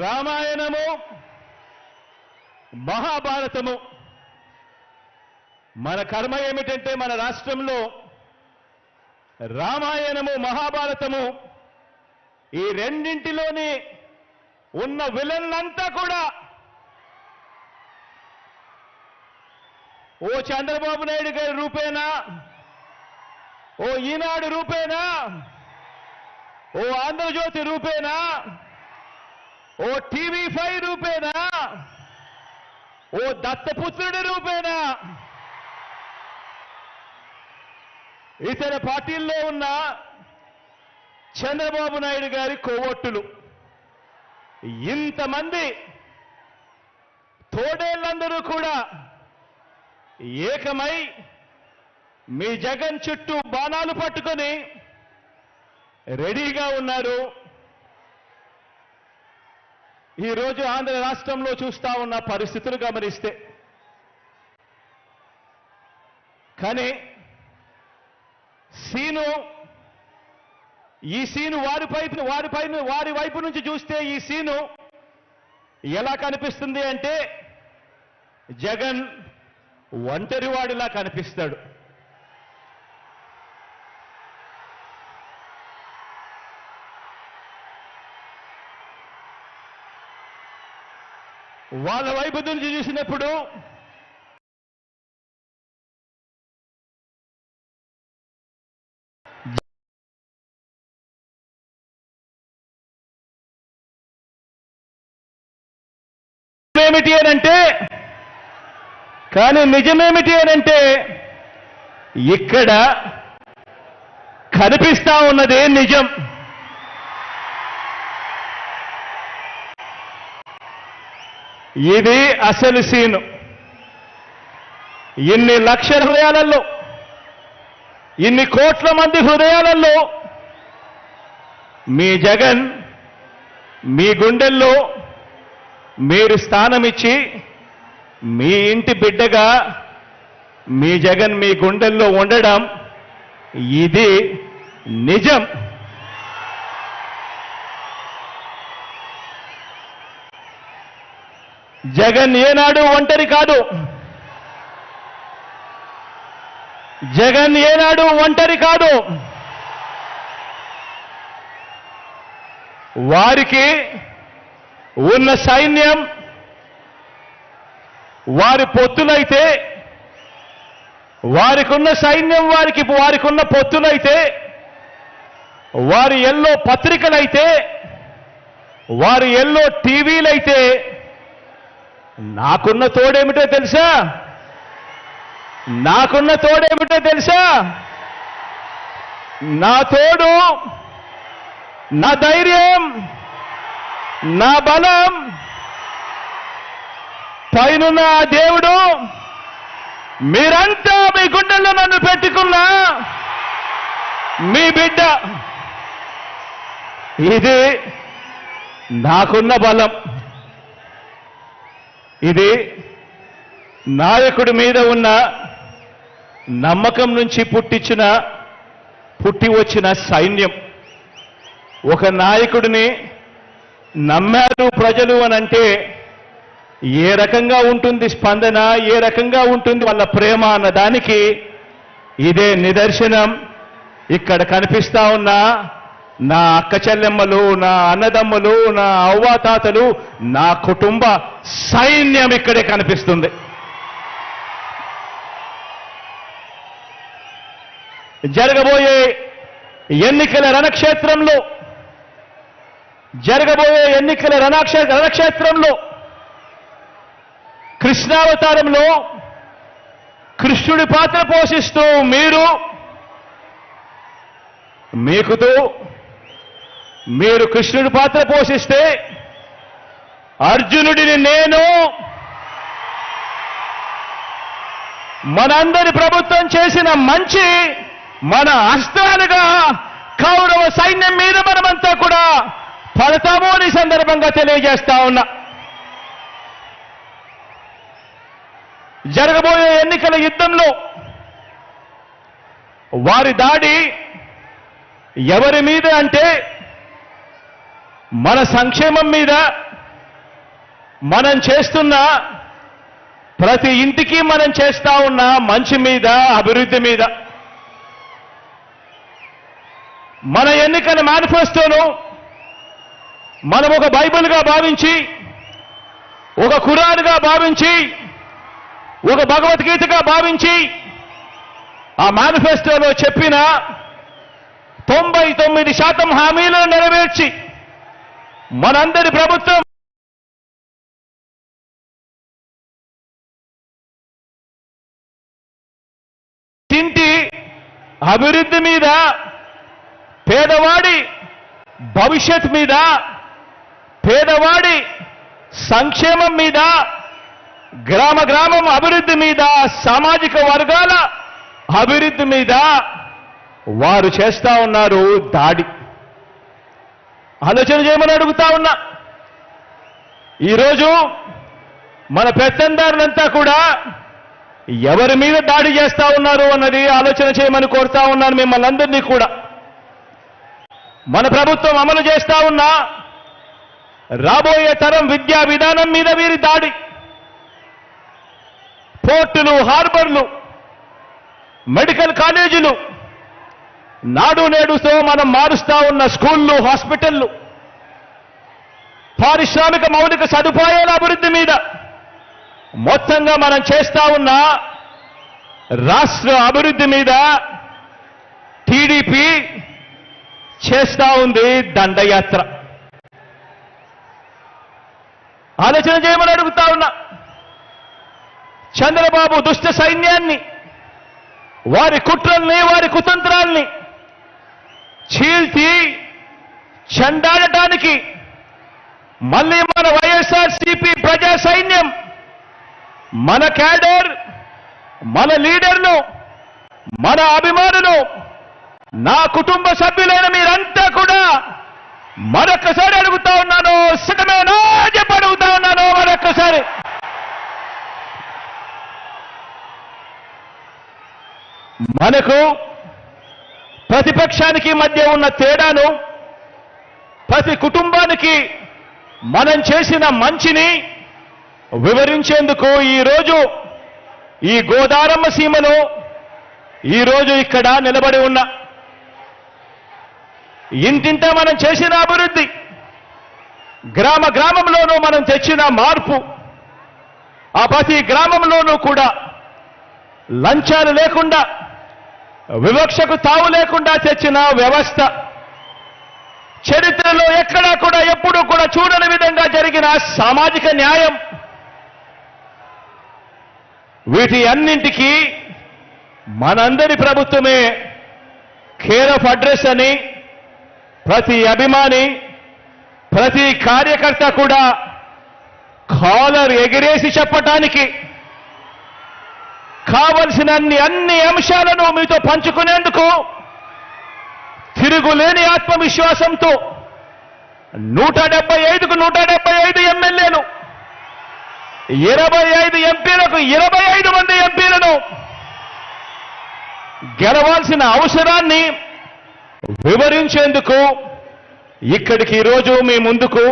రామాయణము మహాభారతము మన కర్మ ఏమిటంటే మన రాష్ట్రంలో రామాయణము మహాభారతము ఈ రెండింటిలోని ఉన్న విలన్లంతా కూడా ఓ చంద్రబాబు నాయుడు గారి రూపేనా, ఓ ఈనాడు రూపేనా, ఓ ఆంధ్రజ్యోతి రూపేనా, ఓ TV5 రూపేనా, ఓ దత్తపుత్రుడి రూపేనా, ఇతర పార్టీల్లో ఉన్న చంద్రబాబు నాయుడు గారి కోవొట్టులు, ఇంతమంది తోడేళ్లందరూ కూడా ఏకమై మీ జగన్ చుట్టూ బాణాలు పట్టుకొని రెడీగా ఉన్నారు. ఈరోజు ఆంధ్ర రాష్ట్రంలో చూస్తా ఉన్న పరిస్థితులు గమనిస్తే, కానీ ఈ సీను వారి వైపు నుంచి చూస్తే ఈ సీను ఎలా కనిపిస్తుంది అంటే జగన్ ఒంటరివాడిలా కనిపిస్తాడు. వాళ్ళ వైపు నుంచి చూసినప్పుడు ఏమిటి అనంటే, కానీ నిజమేమిటి అనంటే ఇక్కడ కనిపిస్తా ఉన్నదే నిజం. ఇది అసలు సీను. ఇన్ని లక్షల హృదయాలలో, ఇన్ని కోట్ల మంది హృదయాలలో మీ జగన్ మీ గుండెల్లో మీరు స్థానమిచ్చి మీ ఇంటి బిడ్డగా మీ జగన్ మీ గుండెల్లో ఉండడం ఇది నిజం. జగన్ ఏనాడు ఒంటరి కాదు. జగన్ ఏనాడు ఒంటరి కాదు. వారికి ఉన్న సైన్యం వారి పొత్తులైతే, వారికున్న సైన్యం వారికున్న పొత్తులైతే, వారి ఎల్లో పత్రికలైతే, వారి ఎల్లో టీవీలైతే, నాకున్న తోడేమిటో తెలుసా? నాకున్న తోడేమిటో తెలుసా? నా తోడు, నా ధైర్యం, నా బలం, పైనున్న ఆ దేవుడు, మీరంతా మీ గుండెల్లో నన్ను పెట్టుకున్న మీ బిడ్డ. ఇది నాకున్న బలం. ఇది నాయకుడి మీద ఉన్న నమ్మకం నుంచి పుట్టి వచ్చిన సైన్యం. ఒక నాయకుడిని నమ్మారు ప్రజలు అనంటే ఏ రకంగా ఉంటుంది స్పందన, ఏ రకంగా ఉంటుంది వాళ్ళ ప్రేమ అన్న దానికి ఇదే నిదర్శనం. ఇక్కడ కనిపిస్తా ఉన్న నా అక్క చెల్లెమ్మలు, నా అన్నదమ్ములు, నా అవ్వాతాతలు, నా కుటుంబ సైన్యం ఇక్కడే కనిపిస్తుంది. జరగబోయే ఎన్నికల రణక్షేత్రంలో కృష్ణావతారంలో కృష్ణుడి పాత్ర పోషిస్తూ మీరు కృష్ణుడి పాత్ర పోషిస్తే, అర్జునుడిని నేను, మనందరి ప్రభుత్వం చేసిన మంచి మన అస్త్రాలుగా కౌరవ సైన్యం మీద మనమంతా కూడా పడతాము అని సందర్భంగా తెలియజేస్తా ఉన్నా. జరగబోయే ఎన్నికల యుద్ధంలో వారి దాడి ఎవరి మీద అంటే మన సంక్షేమం మీద, మనం చేస్తున్న ప్రతి ఇంటికి మనం చేస్తా ఉన్న మంచి మీద, అభివృద్ధి మీద, మన ఎన్నికల మేనిఫెస్టోను మనం ఒక బైబిల్గా భావించి, ఒక ఖురాన్గా భావించి, ఒక భగవద్గీతగా భావించి, ఆ మేనిఫెస్టోలో చెప్పిన 99% హామీలను నెరవేర్చి మనందరి ప్రభుత్వం ఇంటి అభివృద్ధి మీద, పేదవాడి భవిష్యత్ మీద, పేదవాడి సంక్షేమం మీద, గ్రామ గ్రామం అభివృద్ధి మీద, సామాజిక వర్గాల అభివృద్ధి మీద వారు చేస్తా ఉన్నారు దాడి. ఆలోచన చేయమని అడుగుతా ఉన్నా. ఈరోజు మన పెత్తందారులంతా కూడా ఎవరి మీద దాడి చేస్తా ఉన్నారు అన్నది ఆలోచన చేయమని కోరుతా ఉన్నాను మిమ్మల్ని అందరినీ కూడా. మన ప్రభుత్వం అమలు చేస్తా ఉన్న రాబోయే తరం విద్యా విధానం మీద వీరి దాడి. పోర్టులు, హార్బర్లు, మెడికల్ కాలేజీలు, నాడు నేడుతో మనం మారుస్తా ఉన్న స్కూళ్ళు, హాస్పిటళ్లు, పారిశ్రామిక మౌలిక సదుపాయాల అభివృద్ధి మీద, మొత్తంగా మనం చేస్తా ఉన్న రాష్ట్ర అభివృద్ధి మీద టీడీపీ చేస్తా ఉంది దండయాత్ర. ఆలోచన చేయమని అడుగుతా ఉన్నా. చంద్రబాబు దుష్ట సైన్యాన్ని, వారి కుట్రల్ని, వారి కుతంత్రాల్ని చీల్చి చెండాడటానికి మళ్ళీ మన వైఎస్ఆర్సీపీ ప్రజా సైన్యం, మన క్యాడర్, మన లీడర్లు, మన అభిమానులు, నా కుటుంబ సభ్యులైన మీరంతా కూడా మరొక్కసారి అడుగుతా ఉన్నాను, సిద్ధమేనా చెప్పి అడుగుతా ఉన్నాను మరొక్కసారి. మనకు ప్రతిపక్షానికి మధ్య ఉన్న తేడాను, ప్రతి కుటుంబానికి మనం చేసిన మంచిని వివరించేందుకు ఈరోజు ఈ గోదారమ్మ సీమలో ఈరోజు ఇక్కడ నిలబడి ఉన్న, ఇంటింట మనం చేసిన అభివృద్ధి, గ్రామ గ్రామంలోనూ మనం తెచ్చిన మార్పు, ఆ ప్రతి గ్రామంలోనూ కూడా లంచాలు లేకుండా, వివక్షకు తావు లేకుండా తెచ్చిన వ్యవస్థ, చరిత్రలో ఎక్కడా కూడా ఎప్పుడూ కూడా చూడని విధంగా జరిగిన సామాజిక న్యాయం, వీటి అన్నింటికీ మనందరి ప్రభుత్వమే కేర్ ఆఫ్ అడ్రస్ అని ప్రతి అభిమాని, ప్రతి కార్యకర్త కూడా కాలర్ ఎగిరేసి చెప్పటానికి, కావలసిన అన్ని అంశాలను మీతో పంచుకునేందుకు తిరుగులేని ఆత్మవిశ్వాసంతో 175కు 175 ఎమ్మెల్యేలు, 25 ఎంపీలకు 25 మంది ఎంపీలను గెలవాల్సిన అవసరాన్ని వివరించేందుకు ఇక్కడికి ఈరోజు మీ ముందుకు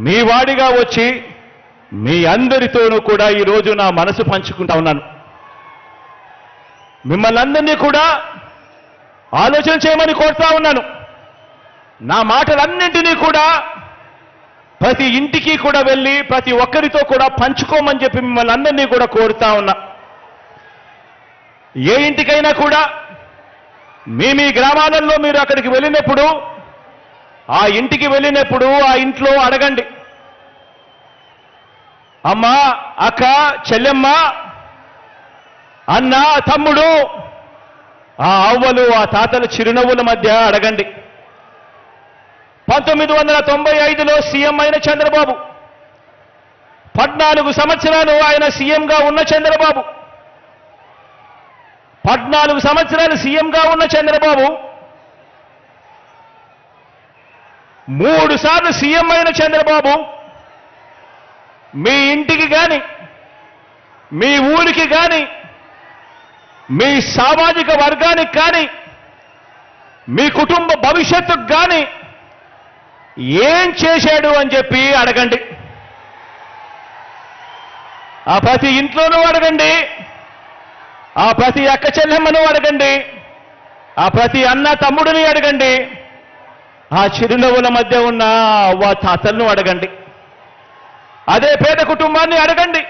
మీ వాడిగా వచ్చి మీ అందరితోనూ కూడా ఈరోజు నా మనసు పంచుకుంటా ఉన్నాను. మిమ్మల్ని అందరినీ కూడా ఆలోచన చేయమని కోరుతా ఉన్నాను. నా మాటలన్నింటినీ కూడా ప్రతి ఇంటికి కూడా వెళ్ళి ప్రతి ఒక్కరితో కూడా పంచుకోమని చెప్పి మిమ్మల్ని అందరినీ కూడా కోరుతా ఉన్నా. ఏ ఇంటికైనా కూడా మీ గ్రామాలలో మీరు అక్కడికి వెళ్ళినప్పుడు, ఆ ఇంటికి వెళ్ళినప్పుడు ఆ ఇంట్లో అడగండి, అమ్మ, అక్క, చెల్లెమ్మ, అన్న, తమ్ముడు, ఆ అవ్వలు, ఆ తాతల చిరునవ్వుల మధ్య అడగండి. 1995లో సీఎం అయిన చంద్రబాబు, 14 సంవత్సరాలు ఆయన సీఎంగా ఉన్న చంద్రబాబు, 14 సంవత్సరాలు సీఎంగా ఉన్న చంద్రబాబు, 3 సార్లు సీఎం అయిన చంద్రబాబు మీ ఇంటికి కానీ, మీ ఊరికి కానీ, మీ సామాజిక వర్గానికి కానీ, మీ కుటుంబ భవిష్యత్తుకు కానీ ఏం చేశాడు అని చెప్పి అడగండి. ఆ ప్రతి ఇంట్లోనూ అడగండి, ఆ ప్రతి అక్క చెల్లెమ్మను అడగండి, ఆ ప్రతి అన్న తమ్ముడిని అడగండి, ఆ చిరునవ్వుల మధ్య ఉన్న అవ్వ తాతలను అడగండి, అదే పేద కుటుంబాన్ని అడగండి.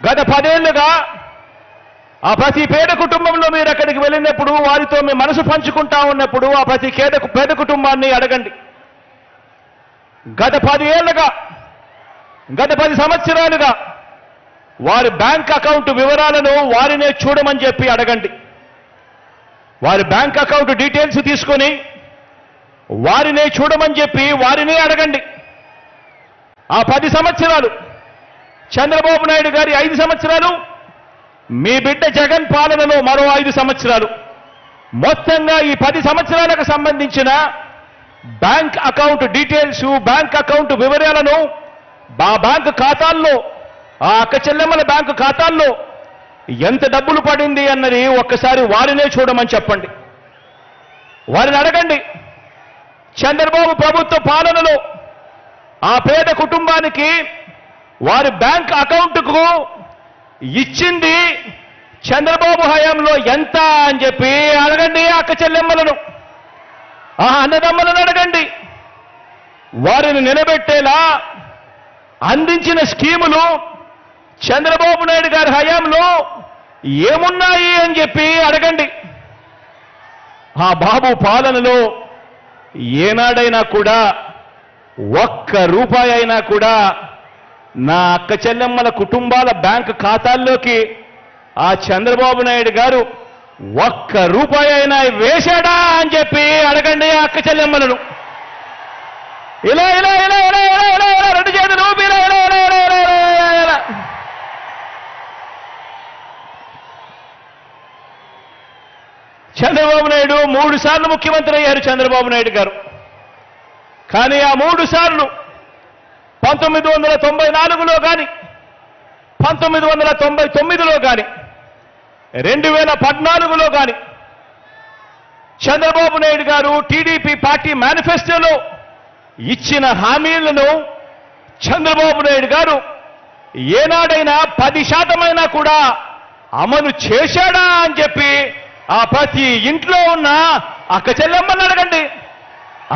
గత 10 ఏళ్లుగా ఆ ప్రతి పేద కుటుంబంలో మీరు అక్కడికి వెళ్ళినప్పుడు వారితో మీ మనసు పంచుకుంటా ఉన్నప్పుడు ఆ ప్రతి పేద కుటుంబాన్ని అడగండి. గత 10 ఏళ్లుగా, గత 10 సంవత్సరాలుగా వారి బ్యాంక్ అకౌంట్ వివరాలను వారినే చూడమని చెప్పి అడగండి. వారి బ్యాంక్ అకౌంట్ డీటెయిల్స్ తీసుకొని వారినే చూడమని చెప్పి వారినే అడగండి. ఆ 10 సంవత్సరాలు చంద్రబాబు నాయుడు గారి 5 సంవత్సరాలు, మీ బిడ్డ జగన్ పాలనలో మరో 5 సంవత్సరాలు, మొత్తంగా ఈ 10 సంవత్సరాలకు సంబంధించిన bank account details, bank account వివరాలను ఆ బ్యాంకు ఖాతాల్లో, ఆ అక్క చెల్లెమ్మల బ్యాంకు ఖాతాల్లో ఎంత డబ్బులు పడింది అన్నది ఒక్కసారి వారినే చూడమని చెప్పండి. వారిని అడగండి. చంద్రబాబు ప్రభుత్వ పాలనలో ఆ పేద కుటుంబానికి వారి బ్యాంక్ అకౌంట్కు ఇచ్చింది చంద్రబాబు హయాంలో ఎంత అని చెప్పి అడగండి. అక్క చెల్లెమ్మలను, ఆ అన్నదమ్మలను అడగండి. వారిని నిలబెట్టేలా అందించిన స్కీములు చంద్రబాబు నాయుడు గారి హయాంలో ఏమున్నాయి అని చెప్పి అడగండి. ఆ బాబు పాలనలో ఏనాడైనా కూడా ఒక్క రూపాయి అయినా కూడా నా అక్క చెల్లెమ్మల కుటుంబాల బ్యాంకు ఖాతాల్లోకి ఆ చంద్రబాబు నాయుడు గారు ఒక్క రూపాయి అయినా వేశాడా అని చెప్పి అడగండి ఆ అక్క చెల్లెమ్మలను. ఇలా ఇలా ఇలా ఇలా ఇలా ఇలా ఇలా రెండు చేతులు ఊపి ఇలా ఇలా ఇలా ఇలా ఇలా ఇలా ఇలా. చంద్రబాబు నాయుడు 3 సార్లు ముఖ్యమంత్రి అయ్యారు చంద్రబాబు నాయుడు గారు. కానీ ఆ 3 సార్లు 1994లో కానీ, 1999లో కానీ, 2014లో కానీ చంద్రబాబు నాయుడు గారు టీడీపీ పార్టీ మేనిఫెస్టోలో ఇచ్చిన హామీలను చంద్రబాబు నాయుడు గారు ఏనాడైనా 10% కూడా అమలు చేశాడా అని చెప్పి ఆ ప్రతి ఇంట్లో ఉన్న అక్క చెల్లెమ్మలను అడగండి,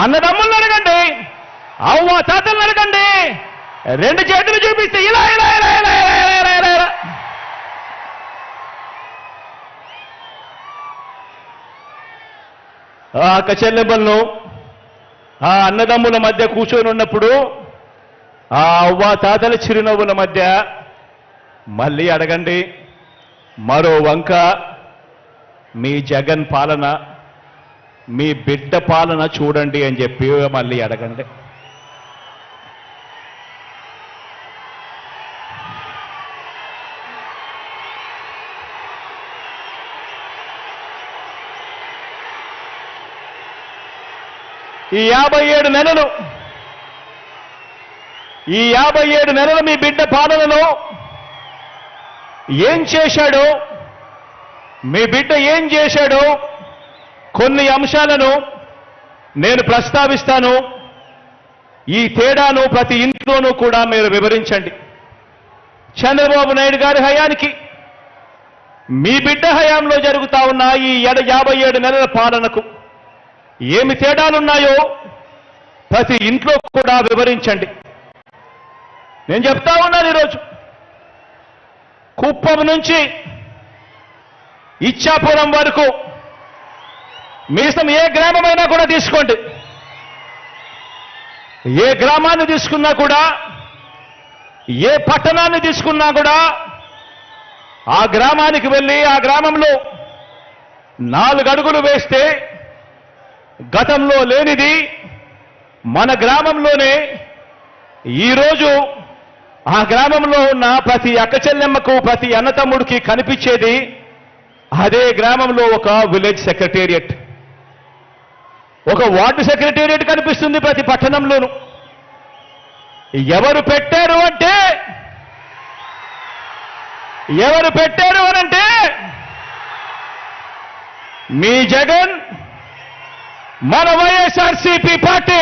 అన్నదమ్ములను అడగండి, అవ్వ తాతలను అడగండి. 2 చేతులు చూపిస్తే ఇలా ఇలా ఇలా ఇలా ఇలా ఇలా ఇలా ఇలా. ఆ అక్క చెల్లెమ్మలను ఆ అన్నదమ్ముల మధ్య కూర్చొని ఉన్నప్పుడు ఆ అవ్వ తాతల చిరునవ్వుల మధ్య మళ్ళీ అడగండి. మరో వంక మీ జగన్ పాలన, మీ బిడ్డ పాలన చూడండి అని చెప్పి మళ్ళీ అడగండి. ఈ 57 నెలలు, ఈ 57 నెలలు మీ బిడ్డ పాలనలో ఏం చేశాడో, మీ బిడ్డ ఏం చేశాడో కొన్ని అంశాలను నేను ప్రస్తావిస్తాను. ఈ తేడాను ప్రతి ఇంట్లోనూ కూడా మీరు వివరించండి. చంద్రబాబు నాయుడు గారి హయానికి, మీ బిడ్డ హయాంలో జరుగుతా ఉన్న ఈ 57 నెలల పాలనకు ఏమి తేడాలున్నాయో ప్రతి ఇంట్లో కూడా వివరించండి. నేను చెప్తా ఉన్నాను ఈరోజు, కుప్పం నుంచి ఇచ్చాపురం వరకు మీ ఇష్టం ఏ గ్రామమైనా కూడా తీసుకోండి. ఏ గ్రామాన్ని తీసుకున్నా కూడా, ఏ పట్టణాన్ని తీసుకున్నా కూడా ఆ గ్రామానికి వెళ్ళి ఆ గ్రామంలో 4 అడుగులు వేస్తే గతంలో లేనిది మన గ్రామంలోనే ఈరోజు ఆ గ్రామంలో ఉన్న ప్రతి అక్క చెల్లెమ్మకు, ప్రతి అన్నతమ్ముడికి కనిపించేది అదే గ్రామంలో ఒక విలేజ్ సెక్రటేరియట్, ఒక వార్డు సెక్రటేరియట్ కనిపిస్తుంది ప్రతి పట్టణంలోనూ. ఎవరు పెట్టారు అనంటే మీ జగన్, మన వైఎస్ఆర్సీపీ పార్టీ.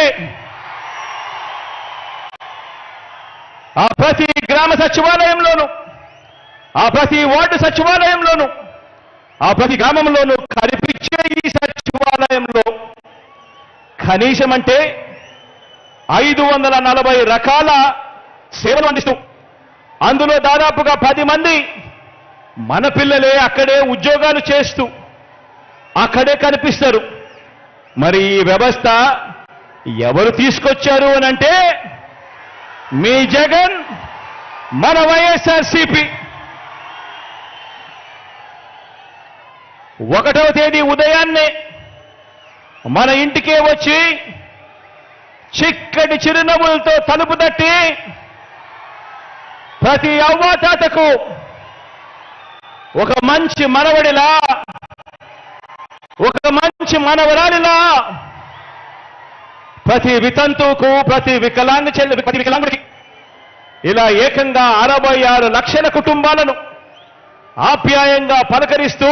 ఆ ప్రతి గ్రామ సచివాలయంలోనూ, ఆ ప్రతి వార్డు సచివాలయంలోనూ, ఆ ప్రతి గ్రామంలోనూ కనిపించే ఈ సచివాలయంలో కనీసం అంటే 540 రకాల సేవలు అందిస్తూ, అందులో దాదాపుగా 10 మంది మన పిల్లలే అక్కడే ఉద్యోగాలు చేస్తూ అక్కడే కనిపిస్తారు. మరి ఈ వ్యవస్థ ఎవరు తీసుకొచ్చారు అనంటే మీ జగన్, మన వైఎస్ఆర్సీపీ. 1వ తేదీ ఉదయాన్నే మన ఇంటికే వచ్చి చిక్కటి చిరునవ్వులతో తలుపు తట్టి ప్రతి అవ్వాతాతకు ఒక మంచి మనవడిలా, ఒక మంచి మనవరాలిలా, ప్రతి వితంతువుకు, ప్రతి వికలాంగుడికి ఇలా ఏకంగా 66 లక్షల కుటుంబాలను ఆప్యాయంగా పలకరిస్తూ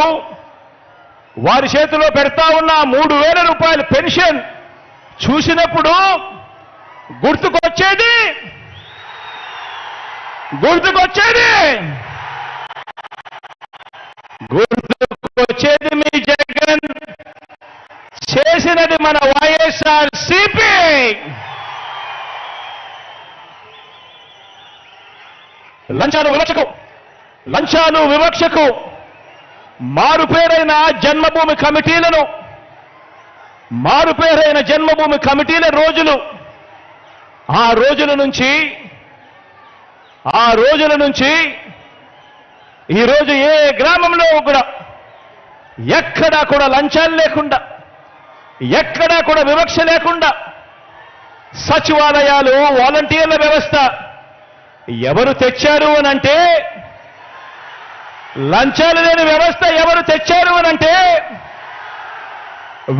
వారి చేతిలో పెడతా ఉన్న 3,000 రూపాయల పెన్షన్ చూసినప్పుడు గుర్తుకొచ్చేది మీ జగన్ చేసినది మన వైఎస్ఆర్సీపీ. లంచాలు వివక్షకు మారుపేరైన జన్మభూమి కమిటీల రోజులు, ఆ రోజుల నుంచి ఈరోజు ఏ గ్రామంలో కూడా ఎక్కడా కూడా లంచాలు లేకుండా, ఎక్కడా కూడా వివక్ష లేకుండా సచివాలయాలు, వాలంటీర్ల వ్యవస్థ ఎవరు తెచ్చారు అనంటే, లంచాలు లేని వ్యవస్థ ఎవరు తెచ్చారు అనంటే,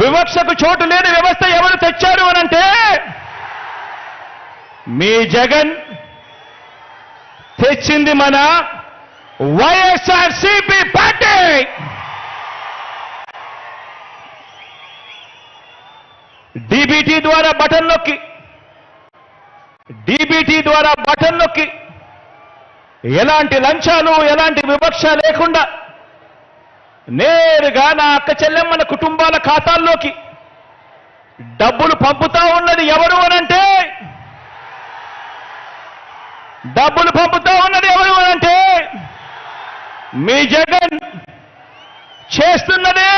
వివక్షకు చోటు లేని వ్యవస్థ ఎవరు తెచ్చారు అనంటే మీ జగన్ తెచ్చింది మన వైఎస్ఆర్సీపీ పార్టీ. డీబీటీ ద్వారా బటన్ నొక్కి ఎలాంటి లంచాలు, ఎలాంటి వివక్ష లేకుండా నేరుగా నా అక్క చెల్లెమ్మల కుటుంబాల ఖాతాల్లోకి డబ్బులు పంపుతా ఉన్నది ఎవరు అనంటే, మీ జగన్ చేస్తున్నదే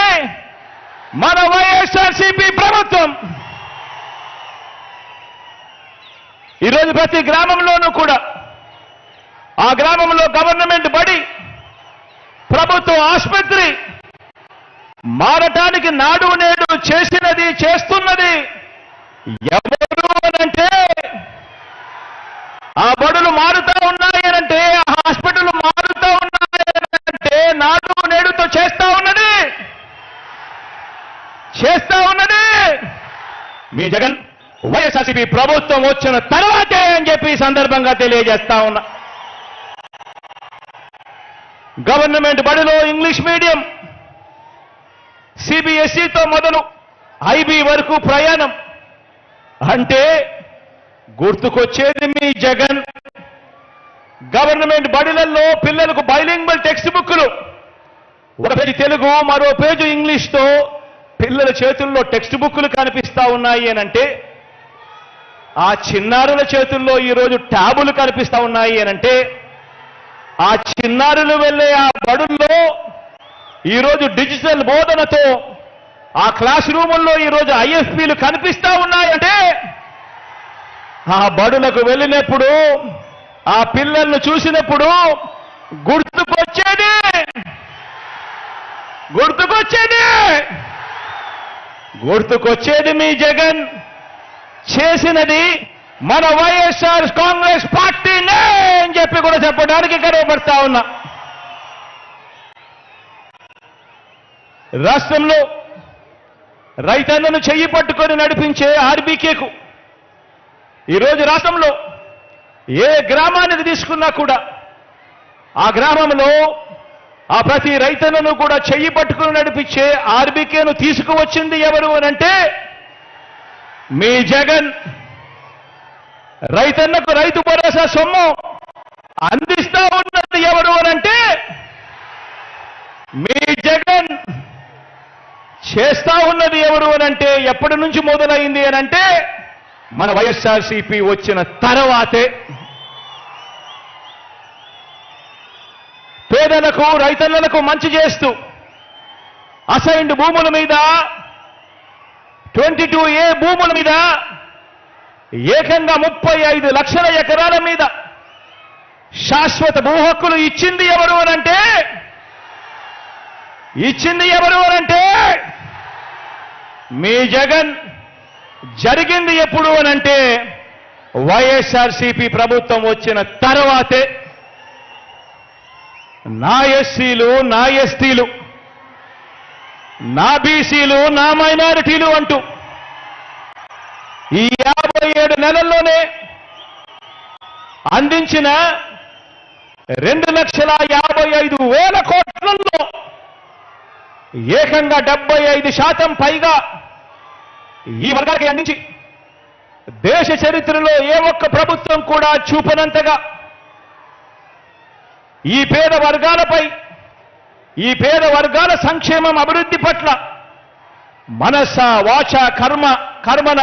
మన వైఎస్ఆర్సీపీ ప్రభుత్వం. ఈరోజు ప్రతి గ్రామంలోనూ కూడా, ఆ గ్రామంలో గవర్నమెంట్ బడి, ప్రభుత్వ ఆసుపత్రి మారటానికి నాడు నేడు చేస్తున్నది ఎవరు అనంటే, ఆ బడులు మారుతా ఉన్నాయనంటే, ఆ హాస్పిటల్ మారుతా ఉన్నాయనంటే నాడు నేడుతో చేస్తా ఉన్నది మీ జగన్ వైఎస్ఆర్సీపీ ప్రభుత్వం వచ్చిన తర్వాతే అని చెప్పి ఈ సందర్భంగా తెలియజేస్తా ఉన్నా. గవర్నమెంట్ బడిలో ఇంగ్లీష్ మీడియం, సిబిఎస్ఈతో మొదలు ఐబీ వరకు ప్రయాణం అంటే గుర్తుకొచ్చేది మీ జగన్. గవర్నమెంట్ బడిలలో పిల్లలకు బైలింగ్వల్ టెక్స్ట్ బుక్లు, ఒక పేజీ తెలుగు, మరో పేజీ ఇంగ్లీష్తో పిల్లల చేతుల్లో టెక్స్ట్ బుక్లు కనిపిస్తా ఉన్నాయి అనంటే, ఆ చిన్నారుల చేతుల్లో ఈరోజు ట్యాబులు కనిపిస్తా ఉన్నాయి అనంటే, ఆ చిన్నారులు వెళ్ళే ఆ బడుల్లో ఈరోజు డిజిటల్ బోధనతో ఆ క్లాస్ రూముల్లో ఈరోజు ఐఎఫ్పీలు కనిపిస్తా ఉన్నాయంటే, ఆ బడులకు వెళ్ళినప్పుడు, ఆ పిల్లలను చూసినప్పుడు గుర్తుకొచ్చేది మీ జగన్ చేసినది మన వైఎస్ఆర్ కాంగ్రెస్ పార్టీనే అని చెప్పి కూడా చెప్పడానికి గర్వపడతా ఉన్నా. రాష్ట్రంలో రైతన్నను చెయ్యి పట్టుకొని నడిపించే ఆర్బీకేకు ఈరోజు రాష్ట్రంలో ఏ గ్రామానికి తీసుకున్నా కూడా ఆ గ్రామంలో ఆ ప్రతి రైతన్నను కూడా చెయ్యి పట్టుకుని నడిపించే ఆర్బీకేను తీసుకువచ్చింది ఎవరు అనంటే మీ జగన్. రైతన్నకు రైతు భరోసా సొమ్ము అందిస్తా ఉన్నది ఎవరు అనంటే మీ జగన్. చేస్తా ఉన్నది ఎవరు అనంటే ఎప్పటి నుంచి మొదలైంది అనంటే మన వైఎస్ఆర్సీపీ వచ్చిన తర్వాతే. పేదలకు రైతన్నలకు మంచి చేస్తూ అసైన్డ్ భూముల మీద 22A భూముల మీద ఏకంగా 35 లక్షల ఎకరాల మీద శాశ్వత భూ హక్కులు ఇచ్చింది ఎవరు అనంటే మీ జగన్. జరిగింది ఎప్పుడు అనంటే వైఎస్ఆర్సీపీ ప్రభుత్వం వచ్చిన తర్వాతే. నా ఎస్సీలు, నా ఎస్టీలు, నా బీసీలు, నా మైనారిటీలు అంటూ ఈ 57 నెలల్లోనే అందించిన 2,55,000 కోట్లలో ఏకంగా 75% పైగా ఈ వర్గాలకి అందించి దేశ చరిత్రలో ఏ ఒక్క ప్రభుత్వం కూడా చూపనంతగా ఈ పేద వర్గాలపై, ఈ పేద వర్గాల సంక్షేమం అభివృద్ధి పట్ల మనస వాచ కర్మన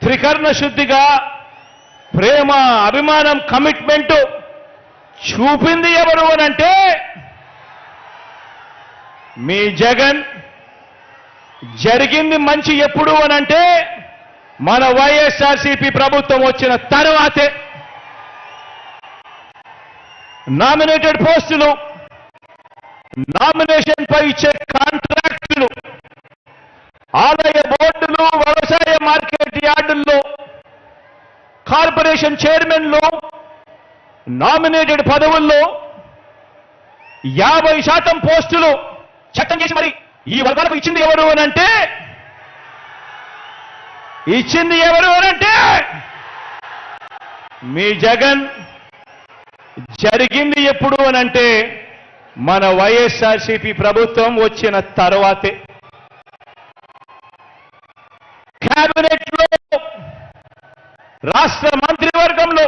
త్రికరణ శుద్ధిగా ప్రేమ, అభిమానం, కమిట్మెంట్ చూపింది ఎవరు అనంటే మీ జగన్. జరిగింది మంచి ఎప్పుడు అనంటే మన వైఎస్ఆర్సీపీ ప్రభుత్వం వచ్చిన తర్వాతే. నామినేటెడ్ పోస్టులు, నామినేషన్ పై ఇచ్చే కాంట్రాక్టులు, ఆదాయ బోర్డులు, వ్యవసాయ మార్కెట్ యార్డుల్లో కార్పొరేషన్ చైర్మన్లు, నామినేటెడ్ పదవుల్లో 50% పోస్టులు చట్టం చేసి మరి ఈ వర్గాలకు ఇచ్చింది ఎవరు అనంటే మీ జగన్. జరిగింది ఎప్పుడు అనంటే మన వైఎస్ఆర్సీపీ ప్రభుత్వం వచ్చిన తర్వాతే. కేబినెట్లో, రాష్ట్ర మంత్రివర్గంలో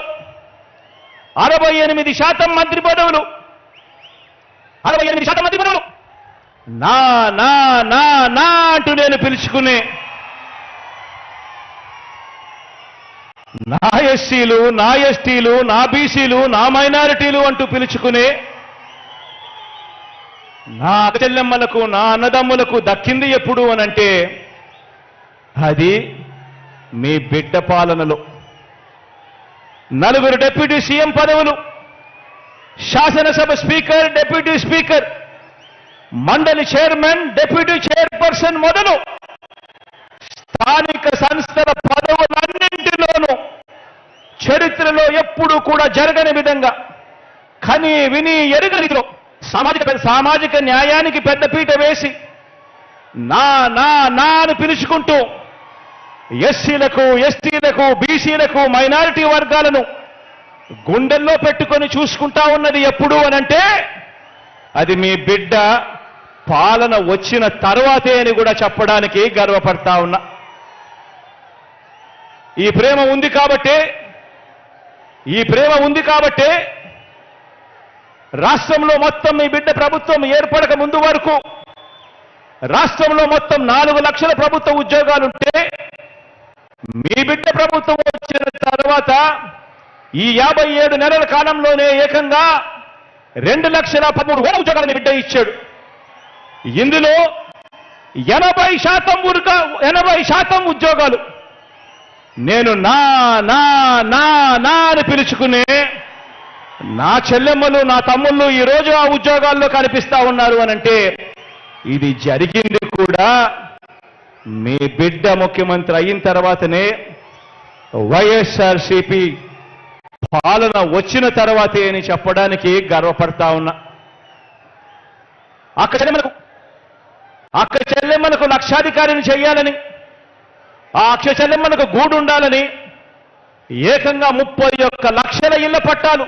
68% మంత్రి పదవులు, 68% మంత్రి పదవులు నా నా నా నా అంటూ నేను పిలుచుకునే నా ఎస్సీలు, నా ఎస్టీలు, నా బీసీలు, నా మైనారిటీలు అంటూ పిలుచుకునే నా చెల్లెమ్మలకు, నా అన్నదమ్ములకు దక్కింది ఎప్పుడు అనంటే అది మీ బిడ్డ పాలనలో. 4 డిప్యూటీ సీఎం పదవులు, శాసనసభ స్పీకర్, డిప్యూటీ స్పీకర్, మండలి చైర్మన్, డిప్యూటీ చైర్పర్సన్ మొదలు స్థానిక సంస్థల పదవులన్నింటిలోనూ చరిత్రలో ఎప్పుడూ కూడా జరగని విధంగా కని విని ఎరుగని రీతిలో సామాజిక న్యాయానికి పెద్దపీట వేసి నా నా నా అని పిలుచుకుంటూ ఎస్సీలకు, ఎస్టీలకు, బీసీలకు, మైనారిటీ వర్గాలను గుండెల్లో పెట్టుకొని చూసుకుంటా ఉన్నది ఎప్పుడు అనంటే అది మీ బిడ్డ పాలన వచ్చిన తర్వాతే అని కూడా చెప్పడానికి గర్వపడతా ఉన్నా. ఈ ప్రేమ ఉంది కాబట్టే రాష్ట్రంలో మొత్తం మీ బిడ్డ ప్రభుత్వం ఏర్పడక ముందు వరకు రాష్ట్రంలో మొత్తం 4 లక్షల ప్రభుత్వ ఉద్యోగాలుంటే మీ బిడ్డ ప్రభుత్వం వచ్చిన తర్వాత ఈ 57 నెలల కాలంలోనే ఏకంగా 2,13,000 ఉద్యోగాలు మీ బిడ్డ ఇచ్చాడు. ఇందులో 80% ఉద్యోగాలు నేను నా నా నా నా అని పిలుచుకునే నా చెల్లెమ్మలు, నా తమ్ముళ్ళు ఈరోజు ఆ ఉద్యోగాల్లో కనిపిస్తా ఉన్నారు అనంటే ఇది జరిగింది కూడా మీ బిడ్డ ముఖ్యమంత్రి అయిన తర్వాతనే, వైఎస్ఆర్సీపీ పాలన వచ్చిన తర్వాతే అని చెప్పడానికి గర్వపడతా ఉన్నా. అక్క చెల్లెమ్మలకు లక్షాధికారిని చేయాలని, ఆ అక్ష చెల్లెమ్మలకు గూడు ఉండాలని ఏకంగా 31 లక్షల ఇళ్ల పట్టాలు,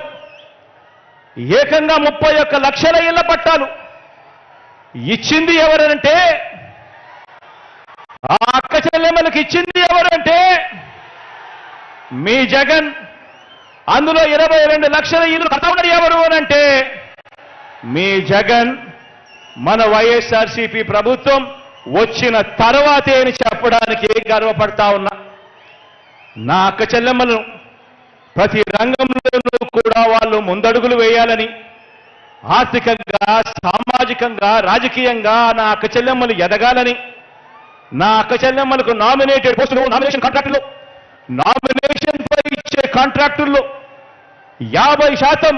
ఏకంగా 31 లక్షల ఇళ్ల పట్టాలు ఇచ్చింది ఎవరంటే, ఆ అక్క చెల్లెమ్మలకు ఇచ్చింది ఎవరంటే మీ జగన్ అందులో 22 లక్షల ఇల్లు కడతా ఉన్నది ఎవరు అనంటే మీ జగన్. మన వైఎస్ఆర్సీపీ ప్రభుత్వం వచ్చిన తర్వాతే అని చెప్పడానికి గర్వపడతా ఉన్నా. నా అక్క చెల్లెమ్మలను ప్రతి రంగంలోనూ కూడా వాళ్ళు ముందడుగులు వేయాలని, ఆర్థికంగా, సామాజికంగా, రాజకీయంగా నా అక్క చెల్లెమ్మలు ఎదగాలని, నా అక్క చెల్లెమ్మలకు నామినేటెడ్ పోస్టులు, నామినేషన్ కాంట్రాక్టులు, నామినేషన్ పై ఇచ్చే కాంట్రాక్టుల్లో 50%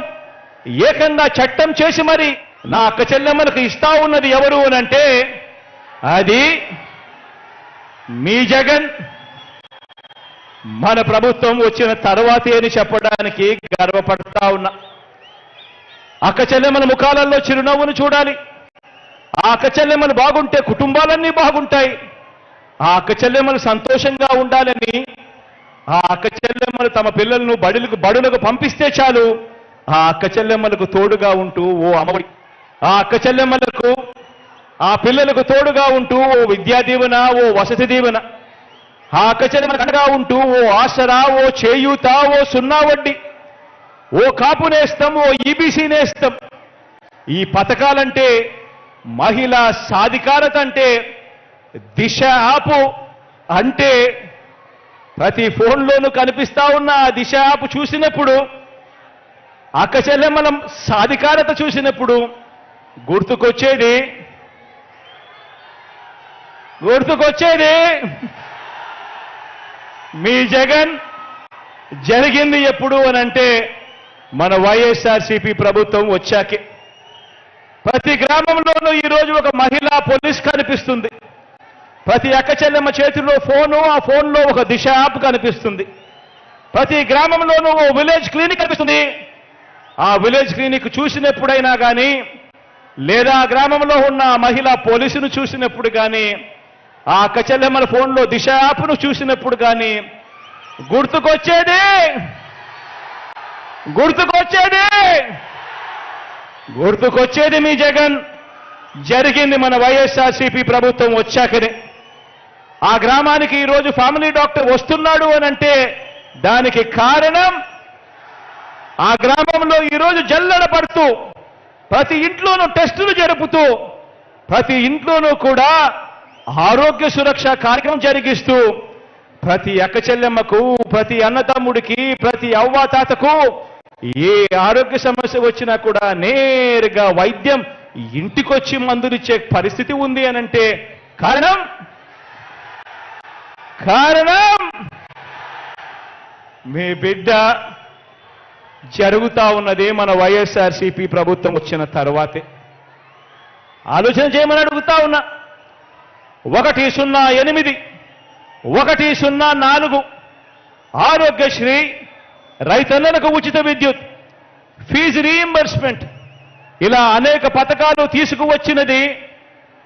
ఏకంగా చట్టం చేసి మరి నా అక్క చెల్లెమ్మలకు ఇస్తా ఉన్నది ఎవరు అనంటే అది మీ జగన్. మన ప్రభుత్వం వచ్చిన తర్వాతే అని చెప్పడానికి గర్వపడతా ఉన్నా. అక్క చెల్లెమ్మల ముఖాలలో చిరునవ్వును చూడాలి. ఆ అక్క చెల్లెమ్మలు బాగుంటే కుటుంబాలన్నీ బాగుంటాయి. ఆ అక్క చెల్లెమ్మలు సంతోషంగా ఉండాలని, ఆ అక్క చెల్లెమ్మలు తమ పిల్లలను బడులకు పంపిస్తే చాలు ఆ అక్క చెల్లెమ్మలకు తోడుగా ఉంటూ ఓ అమ్మఒడి, ఆ అక్క చెల్లెమ్మలకు ఆ పిల్లలకు తోడుగా ఉంటూ ఓ విద్యా దీవెన, ఓ వసతి దీవెన, ఆ అక్క చెల్లెమ్మలకు అండగా ఉంటూ ఓ ఆసరా, ఓ చేయూత, ఓ సున్నా వడ్డీ, ఓ కాపు నేస్తం, ఓ ఈబీసీ నేస్తం. ఈ పథకాలంటే మహిళా సాధికారత అంటే దిశ యాప్ అంటే ప్రతి ఫోన్లోనూ కనిపిస్తా ఉన్న ఆ దిశ యాప్ చూసినప్పుడు, అక్క చెల్లెమ్మల సాధికారత చూసినప్పుడు గుర్తుకొచ్చేది మీ జగన్. జరిగింది ఎప్పుడు అనంటే మన వైఎస్ఆర్సీపీ ప్రభుత్వం వచ్చాకే. ప్రతి గ్రామంలోనూ ఈరోజు ఒక మహిళా పోలీస్ కనిపిస్తుంది. ప్రతి అక్క చెల్లెమ్మ చేతిలో ఫోను, ఆ ఫోన్లో ఒక దిశ యాప్ కనిపిస్తుంది. ప్రతి గ్రామంలోనూ ఓ విలేజ్ క్లినిక్ కనిపిస్తుంది. ఆ విలేజ్ క్లినిక్ చూసినప్పుడైనా కానీ, లేదా ఆ గ్రామంలో ఉన్న మహిళా పోలీసును చూసినప్పుడు కానీ, ఆ అక్క చెల్లెమ్మల ఫోన్లో దిశ యాప్ను చూసినప్పుడు కానీ గుర్తుకొచ్చేది మీ జగన్. జరిగింది మన వైఎస్ఆర్సీపీ ప్రభుత్వం వచ్చాకనే. ఆ గ్రామానికి ఈరోజు ఫ్యామిలీ డాక్టర్ వస్తున్నాడు అనంటే దానికి కారణం ఆ గ్రామంలో ఈరోజు జల్లెడ పడుతూ, ప్రతి ఇంట్లోనూ టెస్టులు జరుపుతూ, ప్రతి ఇంట్లోనూ కూడా ఆరోగ్య సురక్ష కార్యక్రమం జరిగిస్తూ, ప్రతి అక్క చెల్లెమ్మకు, ప్రతి అన్నతమ్ముడికి, ప్రతి అవ్వాతాతకు ఏ ఆరోగ్య సమస్య వచ్చినా కూడా నేరుగా వైద్యం ఇంటికొచ్చి మందులిచ్చే పరిస్థితి ఉంది అనంటే కారణం మీ బిడ్డ. జరుగుతా ఉన్నదే మన వైఎస్ఆర్సీపీ ప్రభుత్వం వచ్చిన తర్వాతే. ఆలోచన చేయమని అడుగుతా ఉన్నా. 108, 104 ఆరోగ్యశ్రీ, రైతన్నలకు ఉచిత విద్యుత్, ఫీజు రీయింబర్స్మెంట్, ఇలా అనేక పథకాలు తీసుకువచ్చినది